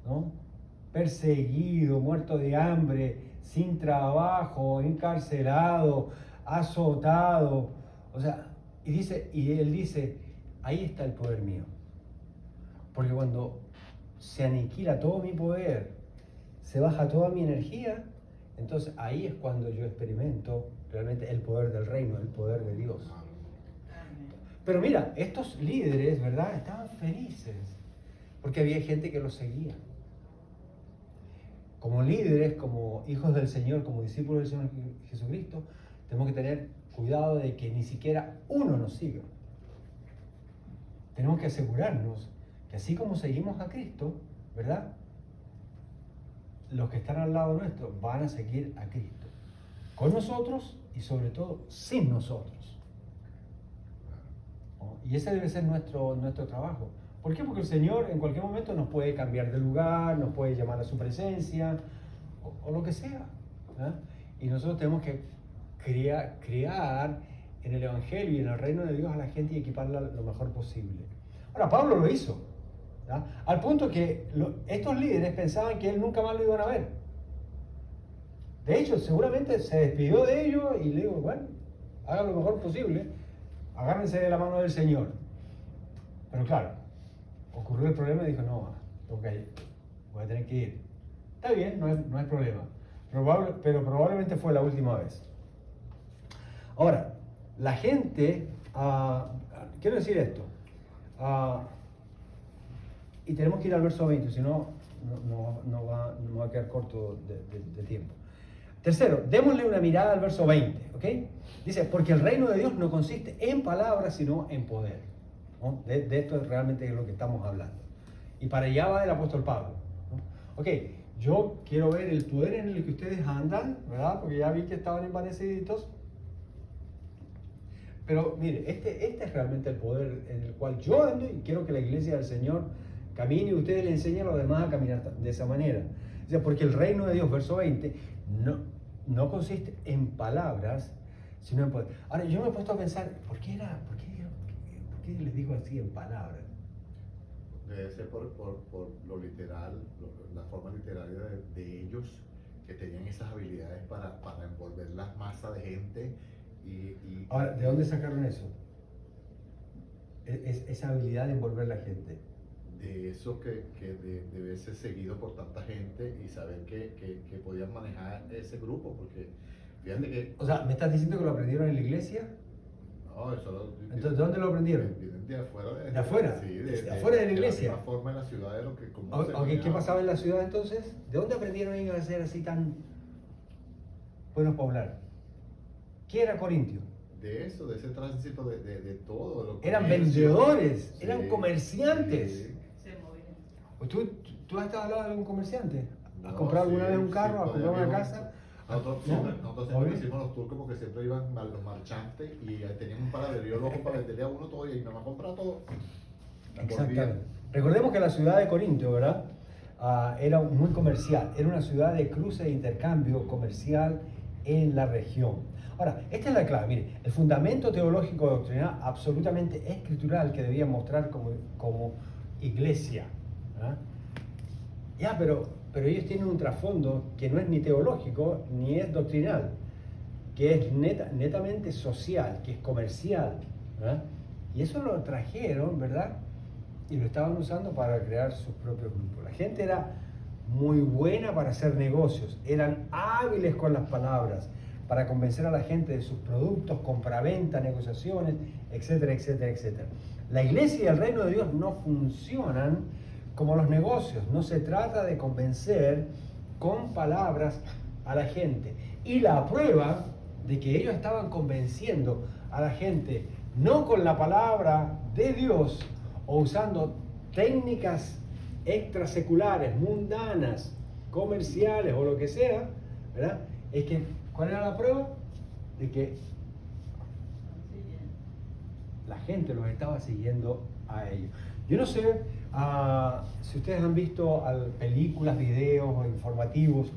¿no? Perseguido, muerto de hambre, sin trabajo, encarcelado, azotado. O sea, y él dice, ahí está el poder mío. Porque cuando se aniquila todo mi poder, se baja toda mi energía, entonces ahí es cuando yo experimento realmente el poder del reino, el poder de Dios. Pero mira, estos líderes, ¿verdad?, estaban felices porque había gente que los seguía. Como líderes, como hijos del Señor, como discípulos del Señor Jesucristo, tenemos que tener cuidado de que ni siquiera uno nos siga. Tenemos que asegurarnos que así como seguimos a Cristo, ¿verdad?, los que están al lado nuestro van a seguir a Cristo. Con nosotros y sobre todo sin nosotros. ¿No? Y ese debe ser nuestro trabajo. ¿Por qué? Porque el Señor en cualquier momento nos puede cambiar de lugar, nos puede llamar a su presencia, o lo que sea, ¿verdad? Y nosotros tenemos que criar en el Evangelio y en el reino de Dios a la gente y equiparla lo mejor posible. Ahora, Pablo lo hizo, ¿verdad?, al punto que estos líderes pensaban que él nunca más lo iban a ver. De hecho, seguramente se despidió de ellos y le digo, bueno, hagan lo mejor posible, agárrense de la mano del Señor. Pero claro, ocurrió el problema y dijo, no, voy a tener que ir. Está bien, no hay problema. Pero probablemente fue la última vez. Ahora, la gente, quiero decir esto, y tenemos que ir al verso 20, si no, no va a quedar corto de tiempo. Tercero, démosle una mirada al verso 20, ¿ok? Dice, porque el reino de Dios no consiste en palabras, sino en poder. ¿No? De esto realmente es lo que estamos hablando. Y para allá va el apóstol Pablo, ¿no? Ok, yo quiero ver el poder en el que ustedes andan, ¿verdad? Porque ya vi que estaban envaneciditos. Pero mire, este es realmente el poder en el cual yo ando y quiero que la iglesia del Señor camine y ustedes le enseñen a los demás a caminar de esa manera. O sea, porque el reino de Dios, verso 20, no consiste en palabras, sino en poder. Ahora, yo me he puesto a pensar, ¿por qué les digo así en palabras? Debe ser por lo literal, la forma literaria de ellos, que tenían esas habilidades para envolver las masas de gente. Ahora, ¿de dónde sacaron eso? Esa habilidad de envolver la gente. De eso que debe ser seguido por tanta gente y saber que podían manejar ese grupo, porque fíjate que... O sea, ¿me estás diciendo que lo aprendieron en la iglesia? No, eso Entonces, ¿de dónde lo aprendieron? Vienen de afuera. ¿De afuera? Sí, de afuera de la iglesia. De la misma forma en la ciudad de lo que... ¿Qué pasaba en la ciudad entonces? ¿De dónde aprendieron ellos a ser así tan buenos para hablar? ¿Qué era Corintio? De eso, de ese tránsito de todo. Lo eran vendedores, eran comerciantes. Sí. ¿Tú has estado al lado de algún comerciante? ¿Has No, comprado alguna sí, vez un carro? sí, ¿Has comprado una casa? Nosotros siempre decimos los turcos porque siempre iban a los marchantes y tenían un panaderío loco para venderle a uno todo y nada más comprar todo. Exactamente. Recordemos que la ciudad de Corinto, ¿verdad? Era muy comercial, era una ciudad de cruce de intercambio comercial en la región. Ahora, esta es la clave, mire, el fundamento teológico doctrinal absolutamente escritural que debían mostrar como iglesia. ¿Verdad? Pero ellos tienen un trasfondo que no es ni teológico ni es doctrinal. que es netamente social, que es comercial, ¿verdad? Y eso lo trajeron, ¿verdad? Y lo estaban usando para crear sus propios grupos. La gente era muy buena para hacer negocios, eran hábiles con las palabras, para convencer a la gente de sus productos, compraventa, negociaciones, etcétera, etcétera, etcétera. La iglesia y el reino de Dios no funcionan como los negocios, no se trata de convencer con palabras a la gente. Y la prueba de que ellos estaban convenciendo a la gente no con la palabra de Dios o usando técnicas extraseculares, mundanas, comerciales o lo que sea, ¿verdad? Es que, ¿cuál era la prueba? De que la gente los estaba siguiendo a ellos. Yo no sé si ustedes han visto películas, videos o informativos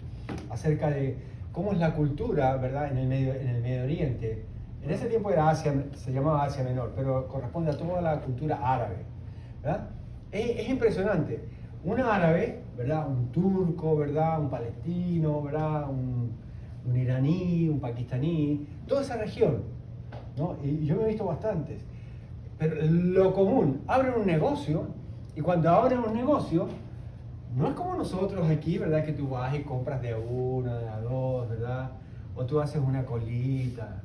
acerca de cómo es la cultura, ¿verdad? En el Medio Oriente. En ese tiempo era Asia, se llamaba Asia Menor, pero corresponde a toda la cultura árabe, ¿verdad? Es impresionante. Un árabe, ¿verdad? Un turco, ¿verdad? Un palestino, ¿verdad? Un iraní, un pakistaní, toda esa región, ¿no? Y yo me he visto bastantes. Pero lo común, abren un negocio y cuando abren un negocio, no es como nosotros aquí, ¿verdad? Que tú vas y compras de a uno, de a dos, ¿verdad? O tú haces una colita.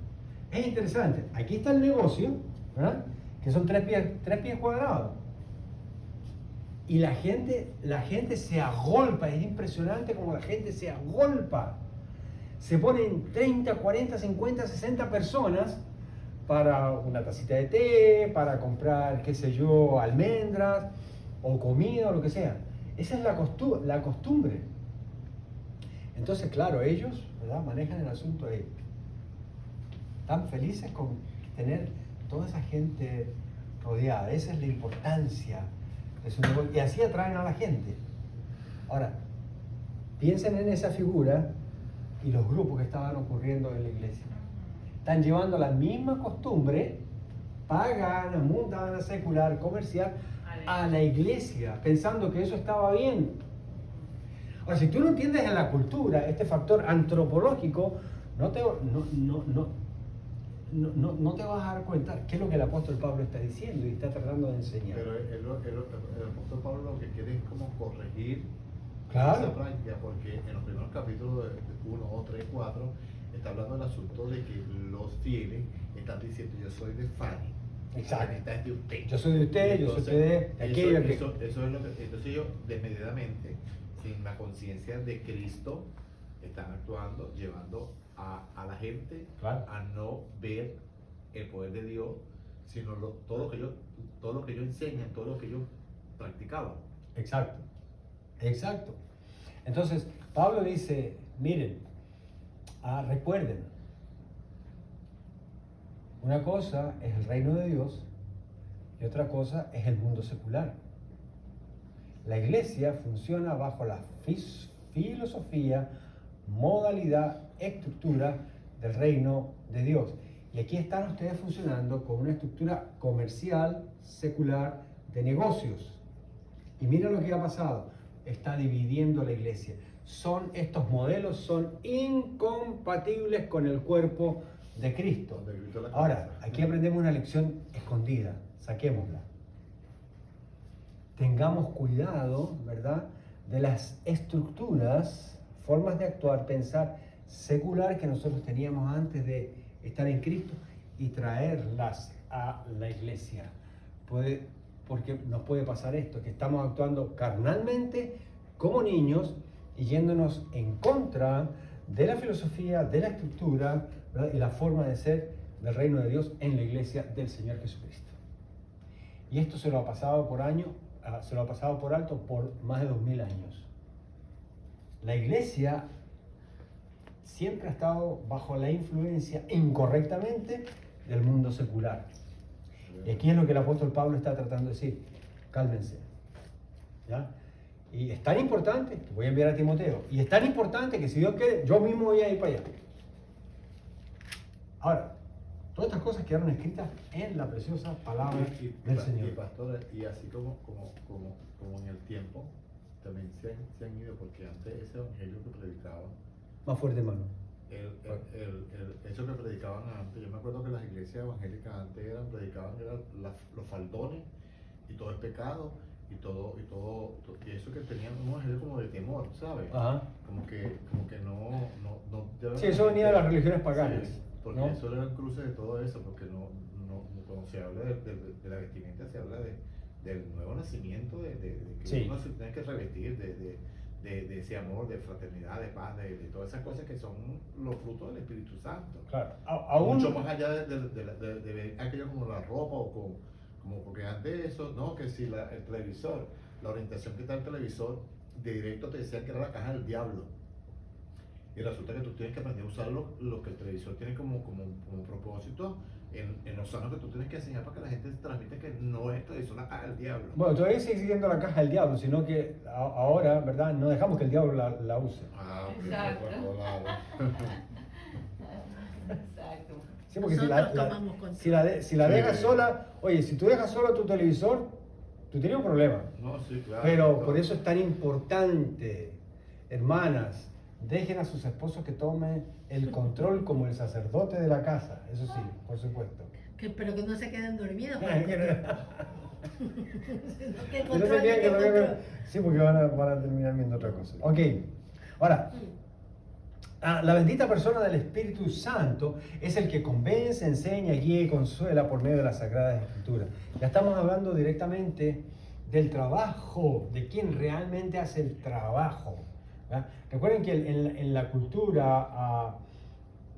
Es interesante. Aquí está el negocio, ¿verdad? Que son tres pies cuadrados. Y la gente se agolpa, es impresionante como la gente se agolpa. Se ponen 30, 40, 50, 60 personas para una tacita de té, para comprar, qué sé yo, almendras o comida o lo que sea. Esa es la costumbre. Entonces, claro, ellos, ¿verdad? Manejan el asunto de tan felices con tener toda esa gente rodeada. Esa es la importancia de su negocio. Y así atraen a la gente. Ahora, piensen en esa figura y los grupos que estaban ocurriendo en la iglesia. Están llevando la misma costumbre pagana, mundana, secular, comercial a la iglesia, pensando que eso estaba bien. Ahora, si tú no entiendes en la cultura este factor antropológico, no te vas a dar cuenta qué es lo que el apóstol Pablo está diciendo y está tratando de enseñar. Pero el apóstol Pablo lo que quiere es como corregir Claro. esa práctica, porque en los primeros capítulos de 1, 2, 3, 4 está hablando del asunto de que los fieles están diciendo: yo soy de Fanny. Exacto. Esta es de usted. Yo soy de usted, Entonces, yo soy de aquello que... eso es lo que... Entonces ellos desmedidamente, sin la conciencia de Cristo, están actuando, llevando a la gente Claro. a no ver el poder de Dios, sino todo lo que ellos enseñan, todo lo que ellos practicaban. Exacto, exacto. Entonces, Pablo dice, miren, recuerden, una cosa es el reino de Dios y otra cosa es el mundo secular. La iglesia funciona bajo la filosofía, modalidad, estructura del reino de Dios. Y aquí están ustedes funcionando con una estructura comercial, secular, de negocios. Y mira lo que ha pasado. Está dividiendo la iglesia. Estos modelos son incompatibles con el cuerpo de Cristo. Ahora, aquí aprendemos una lección escondida. Saquémosla. Tengamos cuidado, ¿verdad?, de las estructuras, formas de actuar, pensar secular que nosotros teníamos antes de estar en Cristo y traerlas a la iglesia. Porque nos puede pasar esto, que estamos actuando carnalmente como niños y yéndonos en contra de la filosofía, de la estructura, ¿verdad?, y la forma de ser del reino de Dios en la iglesia del Señor Jesucristo. Y esto se lo ha pasado por alto por más de 2000 años. La iglesia siempre ha estado bajo la influencia incorrectamente del mundo secular. Y aquí es lo que el apóstol Pablo está tratando de decir. Cálmense. ¿Ya? Y es tan importante, que voy a enviar a Timoteo, y es tan importante que si Dios quiere, yo mismo voy a ir para allá. Ahora, todas estas cosas quedaron escritas en la preciosa palabra del Señor. Y pastor, y así como en el tiempo, también se han ido, porque antes ese evangelio que predicaba, Más fuerte, hermano. eso que predicaban antes, yo me acuerdo que las iglesias evangélicas antes predicaban los faldones y todo es pecado y y eso que tenían un evangelio como de temor, ¿sabes? Ajá. Como que no Sí, eso venía de las religiones paganas. Sí, porque ¿no? eso eran cruces de todo eso, porque cuando se habla de la vestimenta se habla del nuevo nacimiento, de que Sí. uno se tiene que revestir de ese amor, de fraternidad, de paz, de todas esas cosas que son los frutos del Espíritu Santo. Claro, aún Mucho más allá de ver aquello como la ropa o como porque antes eso, no, que si el televisor, la orientación que está el televisor, de directo te decía que era la caja del diablo. Y resulta que tú tienes que aprender a usar lo que el televisor tiene como propósito en los años que tú tienes que enseñar para que la gente transmite que no es televisor la caja del diablo. Bueno, todavía sigue siendo la caja del diablo, sino que ahora, ¿verdad? No dejamos que el diablo la use. Ah, ok, Exacto. claro. Exacto. Sí, porque Nosotros tomamos control. si la Sí. dejas sola, oye, si tú dejas solo tu televisor, tú tienes un problema. No, sí, claro. Pero claro. por eso es tan importante, hermanas, dejen a sus esposos que tomen el control como el sacerdote de la casa, eso sí, por supuesto. Pero que no se queden dormidos. Que no se queden que no- Sí, porque van a terminar viendo otra cosa. Ok, ahora, la bendita persona del Espíritu Santo es el que convence, enseña, guía y consuela por medio de las Sagradas Escrituras. Ya estamos hablando directamente del trabajo, de quien realmente hace el trabajo. ¿Verdad? Recuerden que en la cultura,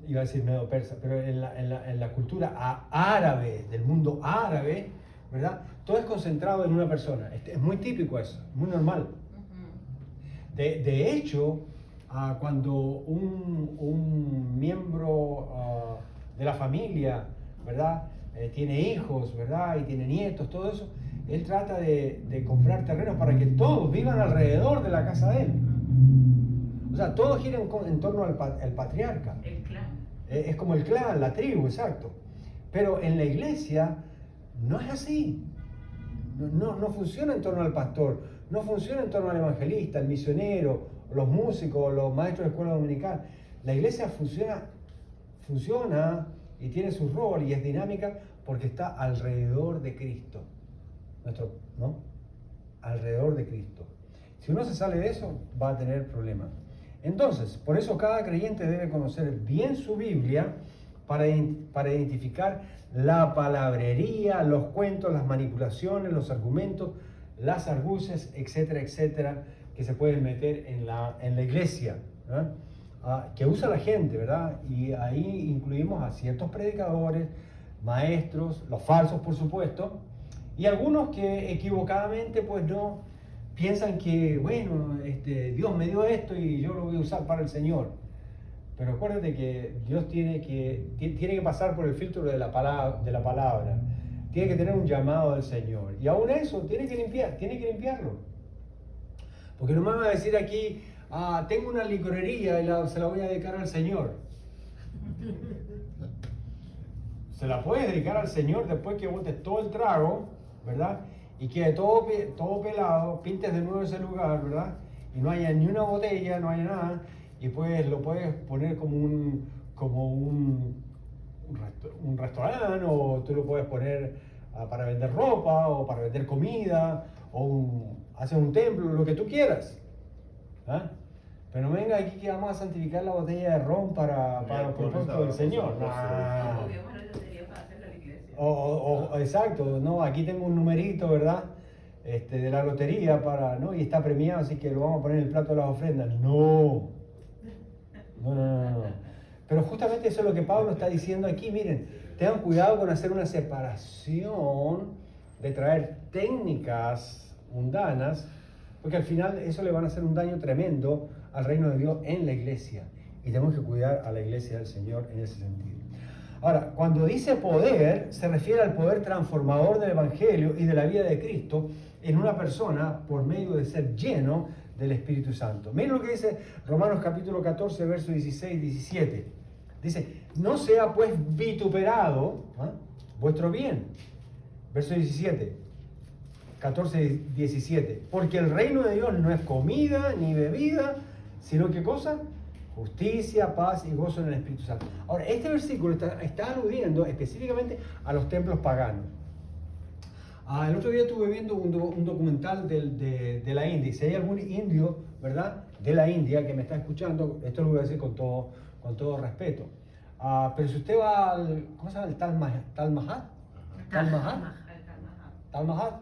iba a decir medio persa, pero en la cultura árabe, del mundo árabe, ¿verdad? Todo es concentrado en una persona. Es muy típico eso, muy normal. De hecho, cuando un miembro de la familia, ¿verdad? Tiene hijos, ¿verdad? Y tiene nietos, todo eso, él trata de comprar terrenos para que todos vivan alrededor de la casa de él. O sea, todo gira en torno al patriarca. El clan. Es como el clan, la tribu, exacto. Pero en la iglesia no es así. No funciona en torno al pastor, no funciona en torno al evangelista, al misionero, los músicos, los maestros de escuela dominical. La iglesia funciona y tiene su rol y es dinámica porque está alrededor de Cristo. ¿No? Alrededor de Cristo. Si uno se sale de eso, va a tener problemas. Entonces, por eso cada creyente debe conocer bien su Biblia para identificar la palabrería, los cuentos, las manipulaciones, los argumentos, las argucias, etcétera, etcétera, que se pueden meter en la iglesia, ¿verdad? Que usa la gente, ¿verdad? Y ahí incluimos a ciertos predicadores, maestros, los falsos, por supuesto, y algunos que equivocadamente, pues no, piensan que, bueno, Dios me dio esto y yo lo voy a usar para el Señor. Pero acuérdate que Dios tiene que pasar por el filtro de la palabra. Tiene que tener un llamado del Señor. Y aún eso, tiene que limpiarlo. Porque no me van a decir aquí, tengo una licorería y se la voy a dedicar al Señor. Se la puedes dedicar al Señor después que botes todo el trago, ¿verdad? Y quede todo pelado, pintes de nuevo ese lugar, ¿verdad? Y no haya ni una botella, no haya nada. Y pues lo puedes poner como un restaurante, o tú lo puedes poner para vender ropa, o para vender comida, o hacer un templo, lo que tú quieras. ¿Ah? Pero no venga aquí que vamos a santificar la botella de ron para el propósito del Señor. No, porque bueno, yo sería para hacer la iglesia. Exacto, no, aquí tengo un numerito, ¿verdad? De la lotería ¿no? Y está premiado, así que lo vamos a poner en el plato de las ofrendas. No. Pero justamente eso es lo que Pablo está diciendo aquí. Miren, tengan cuidado con hacer una separación, de traer técnicas mundanas, porque al final eso le van a hacer un daño tremendo al reino de Dios en la iglesia. Y tenemos que cuidar a la iglesia del Señor en ese sentido. Ahora, cuando dice poder, se refiere al poder transformador del Evangelio y de la vida de Cristo en una persona por medio de ser lleno del Espíritu Santo. Miren lo que dice Romanos capítulo 14, versos 16 y 17. Dice, no sea pues vituperado vuestro bien. Verso 17, 14 y 17. Porque el reino de Dios no es comida ni bebida, sino ¿qué cosa? justicia, paz y gozo en el Espíritu Santo. Ahora, este versículo está aludiendo específicamente a los templos paganos. El otro día estuve viendo un documental de la India. Si hay algún indio, ¿verdad?, de la India que me está escuchando, esto lo voy a decir con todo respeto. Pero si usted va al, ¿cómo se llama? El Taj Mahal. Taj Mahal,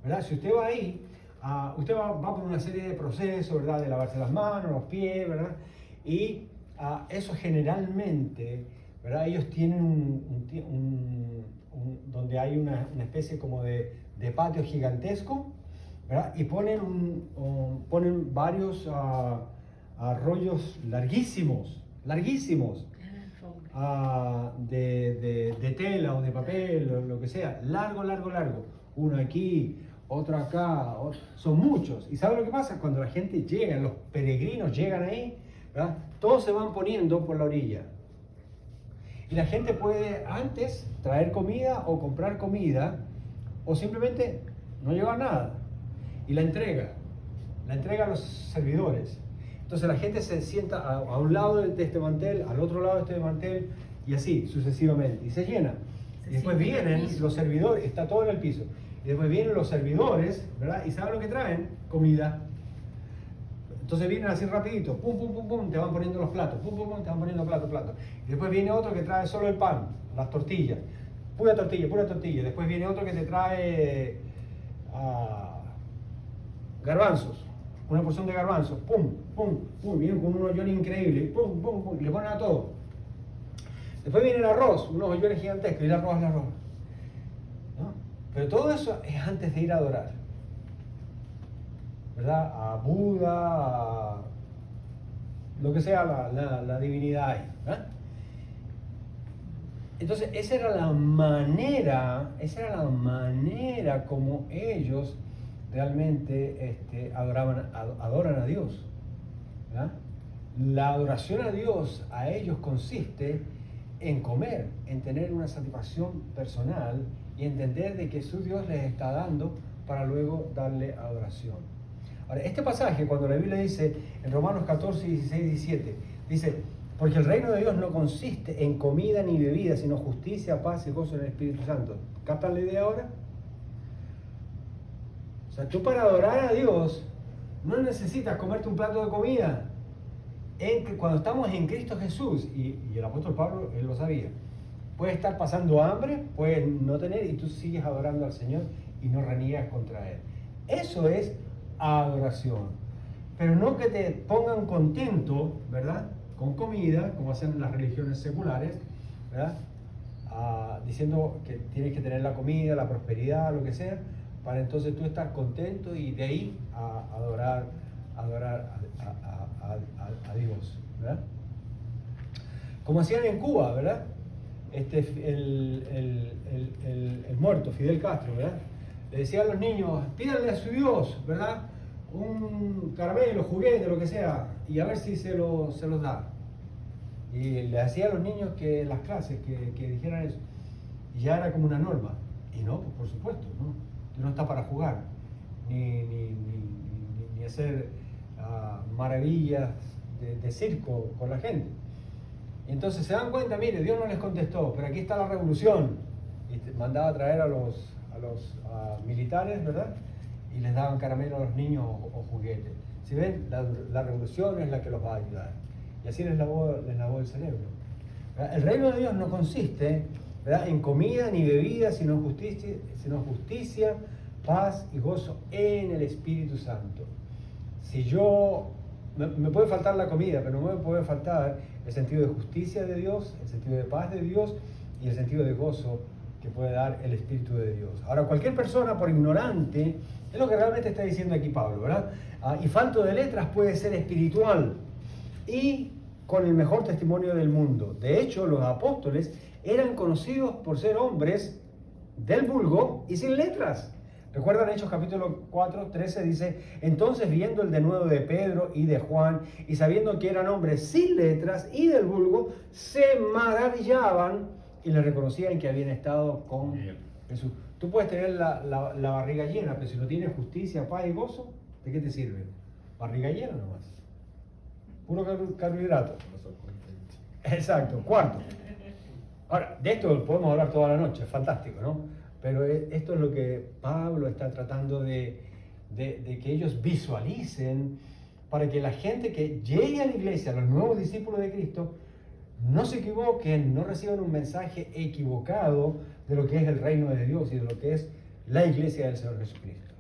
¿verdad? Si usted va ahí, usted va por una serie de procesos, ¿verdad?, de lavarse las manos, los pies, ¿verdad? Y eso generalmente, ¿verdad?, ellos tienen donde hay una especie como de patio gigantesco, ¿verdad? Y ponen varios rollos larguísimos, de tela o de papel o lo que sea, largo. Uno aquí, otro acá, son muchos. ¿Y sabe lo que pasa? Cuando la gente llega, los peregrinos llegan ahí, ¿verdad?, todos se van poniendo por la orilla. Y la gente puede antes traer comida o comprar comida o simplemente no llevar nada. Y la entrega a los servidores. Entonces la gente se sienta a un lado de este mantel, al otro lado de este mantel y así sucesivamente. Y se llena. Y después vienen los servidores, está todo en el piso. Y después vienen los servidores, ¿verdad? Y ¿saben lo que traen? Comida. Entonces vienen así rapidito, pum, te van poniendo los platos, pum, te van poniendo plato. Y después viene otro que trae solo el pan, las tortillas, pura tortilla. Después viene otro que te trae garbanzos, una porción de garbanzos, pum, vienen con un hoyón increíble, pum, y le ponen a todo. Después viene el arroz, unos hoyones gigantescos, y el arroz, ¿no? Pero todo eso es antes de ir a adorar, ¿verdad? A Buda, a lo que sea la divinidad ahí, ¿verdad? Entonces esa era la manera como ellos realmente adoran a Dios, ¿verdad? La adoración a Dios a ellos consiste en comer, en tener una satisfacción personal y entender de que su Dios les está dando para luego darle adoración. Ahora, este pasaje, cuando la Biblia dice en Romanos 14, 16, 17, dice: porque el reino de Dios no consiste en comida ni bebida, sino justicia, paz y gozo en el Espíritu Santo. ¿Captan la idea ahora? O sea, tú para adorar a Dios no necesitas comerte un plato de comida. Cuando estamos en Cristo Jesús, y el apóstol Pablo, él lo sabía, puedes estar pasando hambre, puedes no tener, y tú sigues adorando al Señor y no reniegas contra Él. Eso es adoración. Pero no que te pongan contento, ¿verdad?, con comida, como hacen las religiones seculares, ¿verdad?, diciendo que tienes que tener la comida, la prosperidad, lo que sea, para entonces tú estar contento y de ahí a adorar a Dios, ¿verdad? Como hacían en Cuba, ¿verdad? El muerto, Fidel Castro, ¿verdad? Le decía a los niños: pídanle a su Dios, ¿verdad?, un caramelo, juguete, lo que sea, y a ver si se los da. Y le decía a los niños que en las clases que dijeran eso. Y ya era como una norma. Y no, pues por supuesto, ¿no? Tú no estás para jugar, ni hacer maravillas de circo con la gente. Y entonces se dan cuenta: mire, Dios no les contestó, pero aquí está la revolución. Y mandaba a traer a los militares, ¿verdad?, y les daban caramelo a los niños o juguetes. Si ven, la revolución es la que los va a ayudar. Y así les lavó el cerebro, ¿verdad? El reino de Dios no consiste, ¿verdad?, en comida ni bebida, sino justicia, paz y gozo en el Espíritu Santo. Si me puede faltar la comida, pero no me puede faltar el sentido de justicia de Dios, el sentido de paz de Dios y el sentido de gozo que puede dar el Espíritu de Dios. Ahora, cualquier persona, por ignorante, es lo que realmente está diciendo aquí Pablo, ¿verdad? Y falto de letras, puede ser espiritual y con el mejor testimonio del mundo. De hecho, los apóstoles eran conocidos por ser hombres del vulgo y sin letras. ¿Recuerdan Hechos capítulo 4, 13? Dice: entonces, viendo el denuedo de Pedro y de Juan, y sabiendo que eran hombres sin letras y del vulgo, se maravillaban y le reconocían que habían estado con Jesús. Tú puedes tener la barriga llena, pero si no tienes justicia, paz y gozo, ¿de qué te sirve? Barriga llena nomás. puro carbohidrato. No son contentos. Exacto, cuarto. Ahora, de esto podemos hablar toda la noche, es fantástico, ¿no? Pero esto es lo que Pablo está tratando de que ellos visualicen para que la gente que llegue a la iglesia, los nuevos discípulos de Cristo, no se equivoquen, no reciban un mensaje equivocado de lo que es el reino de Dios y de lo que es la iglesia del Señor Jesucristo.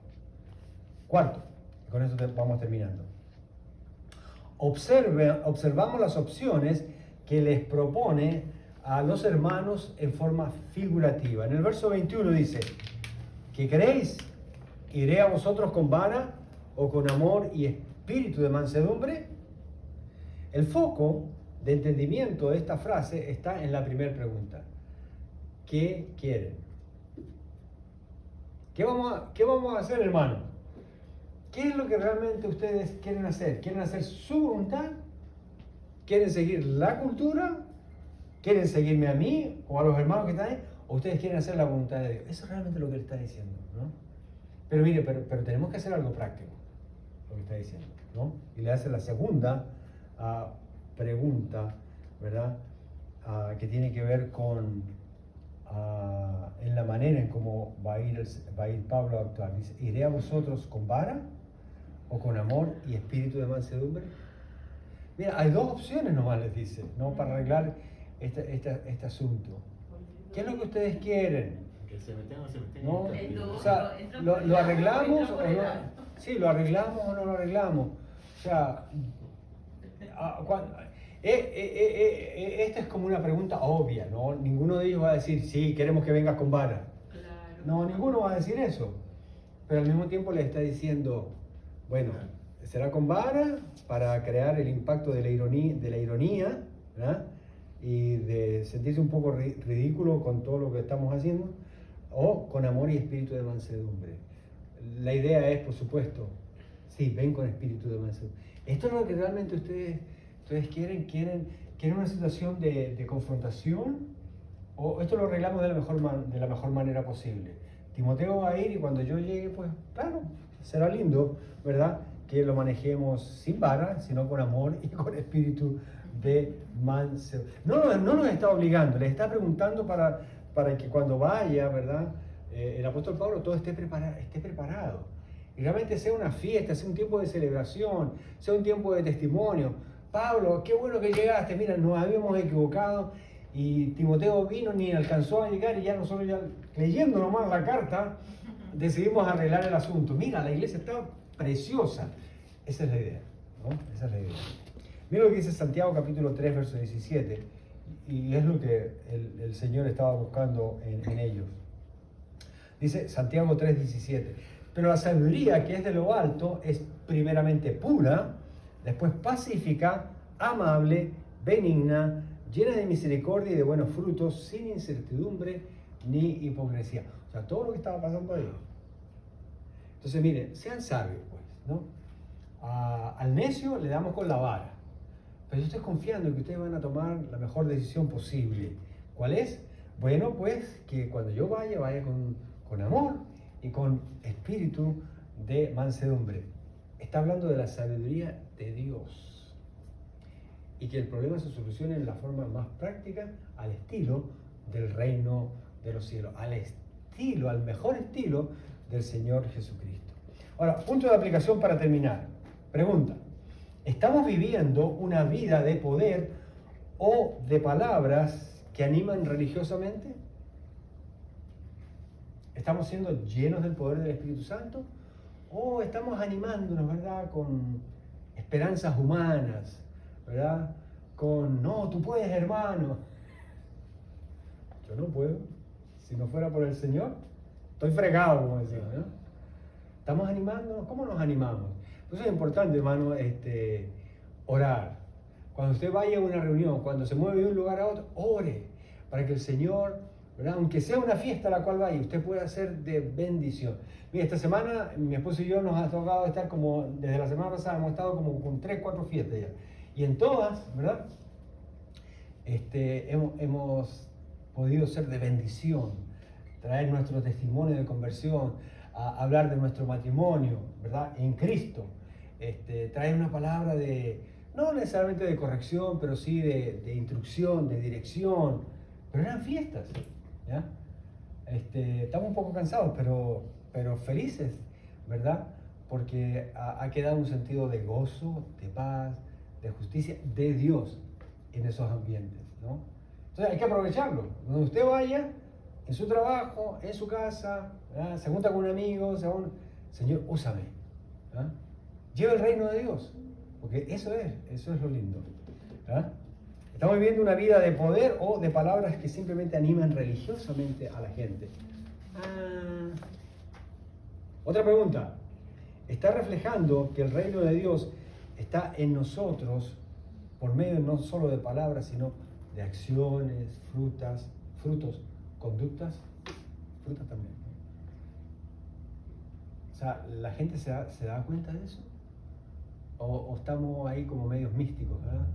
Cuarto, y con eso vamos terminando. Observamos las opciones que les propone a los hermanos en forma figurativa. En el verso 21 dice, ¿qué queréis? ¿Iré a vosotros con vara o con amor y espíritu de mansedumbre? El foco de entendimiento de esta frase está en la primera pregunta. ¿Qué quieren? ¿Qué vamos a hacer, hermano? ¿Qué es lo que realmente ustedes quieren hacer? ¿Quieren hacer su voluntad? ¿Quieren seguir la cultura? ¿Quieren seguirme a mí o a los hermanos que están ahí? ¿O ustedes quieren hacer la voluntad de Dios? Eso es realmente lo que él está diciendo, ¿no? Pero mire, pero tenemos que hacer algo práctico, lo que está diciendo, ¿no? Y le hace la segunda pregunta, ¿verdad? Que tiene que ver con en la manera en cómo va a ir Pablo a actuar. Dice, ¿iré a vosotros con vara o con amor y espíritu de mansedumbre? Mira, hay dos opciones nomás, les dice, ¿no? Para arreglar este asunto. ¿Qué es lo que ustedes quieren? Que se meten o se meten ¿No? en el camino. O sea, ¿lo arreglamos o no? Sí, ¿lo arreglamos o no lo arreglamos? O sea, esta es como una pregunta obvia, ¿no? Ninguno de ellos va a decir, sí, queremos que vengas con vara. Claro. No, ninguno va a decir eso. Pero al mismo tiempo le está diciendo, bueno, será con vara para crear el impacto de la ironía, ¿verdad? Y de sentirse un poco ridículo con todo lo que estamos haciendo, o con amor y espíritu de mansedumbre. La idea es, por supuesto, sí, ven con espíritu de mansedumbre. Esto es lo que realmente ustedes quieren una situación de confrontación, o esto lo arreglamos de la mejor manera posible. Timoteo va a ir y cuando yo llegue, pues claro, será lindo, ¿verdad? Que lo manejemos sin vara, sino con amor y con espíritu de mansedumbre. No nos está obligando, les está preguntando para que cuando vaya, ¿verdad? El apóstol Pablo todo esté preparado. Y realmente sea una fiesta, sea un tiempo de celebración, sea un tiempo de testimonio. Pablo, qué bueno que llegaste, mira, nos habíamos equivocado y Timoteo vino ni alcanzó a llegar y ya nosotros ya leyendo nomás la carta decidimos arreglar el asunto. Mira, la iglesia está preciosa. Esa es la idea, ¿no? Esa es la idea. Mira lo que dice Santiago capítulo 3, verso 17, y es lo que el Señor estaba buscando en ellos. Dice Santiago 3, 17, pero la sabiduría que es de lo alto es primeramente pura, después pacífica, amable, benigna, llena de misericordia y de buenos frutos, sin incertidumbre ni hipocresía. O sea, todo lo que estaba pasando ahí. Entonces, miren, sean sabios, pues, ¿no? Al necio le damos con la vara. Pero yo estoy confiando en que ustedes van a tomar la mejor decisión posible. ¿Cuál es? Bueno, pues que cuando yo vaya con amor y con espíritu de mansedumbre. Está hablando de la sabiduría de Dios. Y que el problema se solucione en la forma más práctica, al estilo del reino de los cielos. Al mejor estilo del Señor Jesucristo. Ahora, punto de aplicación para terminar. Pregunta. ¿Estamos viviendo una vida de poder o de palabras que animan religiosamente? ¿Estamos siendo llenos del poder del Espíritu Santo? ¿O estamos animándonos, verdad, con esperanzas humanas, verdad? Con, no, tú puedes, hermano. Yo no puedo. Si no fuera por el Señor, estoy fregado, como decimos, ¿no? ¿Estamos animándonos? ¿Cómo nos animamos? Por eso es importante, hermano, orar. Cuando usted vaya a una reunión, cuando se mueve de un lugar a otro, ore para que el Señor, ¿verdad? Aunque sea una fiesta a la cual vaya, usted pueda ser de bendición. Mira, esta semana mi esposo y yo nos ha tocado estar como, desde la semana pasada hemos estado como con 3, 4 fiestas ya. Y en todas, ¿verdad? Hemos podido ser de bendición, traer nuestro testimonio de conversión, hablar de nuestro matrimonio, ¿verdad? En Cristo. Traer una palabra de no necesariamente de corrección, pero sí de instrucción, de dirección, pero eran fiestas, ¿ya? Estamos un poco cansados, pero felices, ¿verdad? Porque ha quedado un sentido de gozo, de paz, de justicia, de Dios en esos ambientes, ¿no? Entonces hay que aprovecharlo. Donde usted vaya, en su trabajo, en su casa, ¿verdad? Se junta con un amigo, Señor, úsame, ¿verdad? Lleva el reino de Dios, porque eso es lo lindo, ¿verdad? Estamos viviendo una vida de poder o de palabras que simplemente animan religiosamente a la gente. Otra pregunta. Está reflejando que el reino de Dios está en nosotros por medio no solo de palabras, sino de acciones, frutos, conductas, frutas también. O sea, ¿la gente se da cuenta de eso? ¿O estamos ahí como medios místicos, ¿verdad?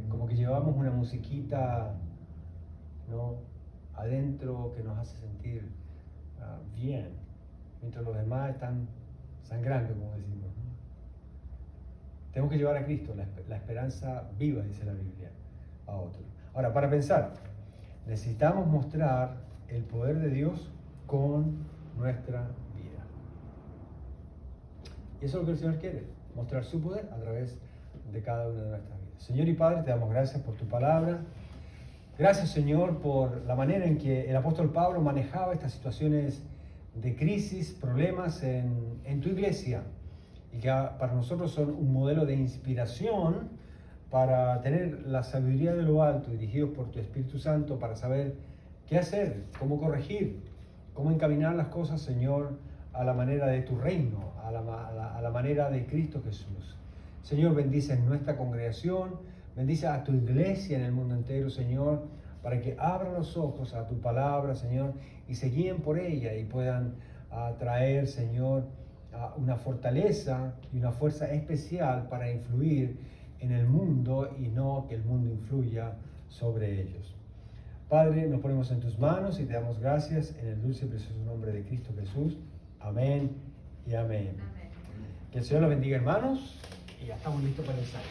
Como que llevamos una musiquita, ¿no?, adentro que nos hace sentir bien, mientras los demás están sangrando, como decimos, ¿no? Tenemos que llevar a Cristo, la esperanza viva, dice la Biblia, a otros. Ahora, para pensar, necesitamos mostrar el poder de Dios con nuestra vida. Y eso es lo que el Señor quiere, mostrar su poder a través de cada una de nuestras vidas. Señor y Padre, te damos gracias por tu palabra. Gracias, Señor, por la manera en que el apóstol Pablo manejaba estas situaciones de crisis, problemas en tu iglesia, y que para nosotros son un modelo de inspiración para tener la sabiduría de lo alto, dirigidos por tu Espíritu Santo, para saber qué hacer, cómo corregir, cómo encaminar las cosas, Señor, a la manera de tu reino, a la manera de Cristo Jesús. Señor, bendice nuestra congregación, bendice a tu iglesia en el mundo entero, Señor, para que abran los ojos a tu palabra, Señor, y se guíen por ella y puedan traer, Señor, una fortaleza y una fuerza especial para influir en el mundo y no que el mundo influya sobre ellos. Padre, nos ponemos en tus manos y te damos gracias en el dulce y precioso nombre de Cristo Jesús. Amén y amén. Amén. Que el Señor los bendiga, hermanos, y ya estamos listos para el ensayo.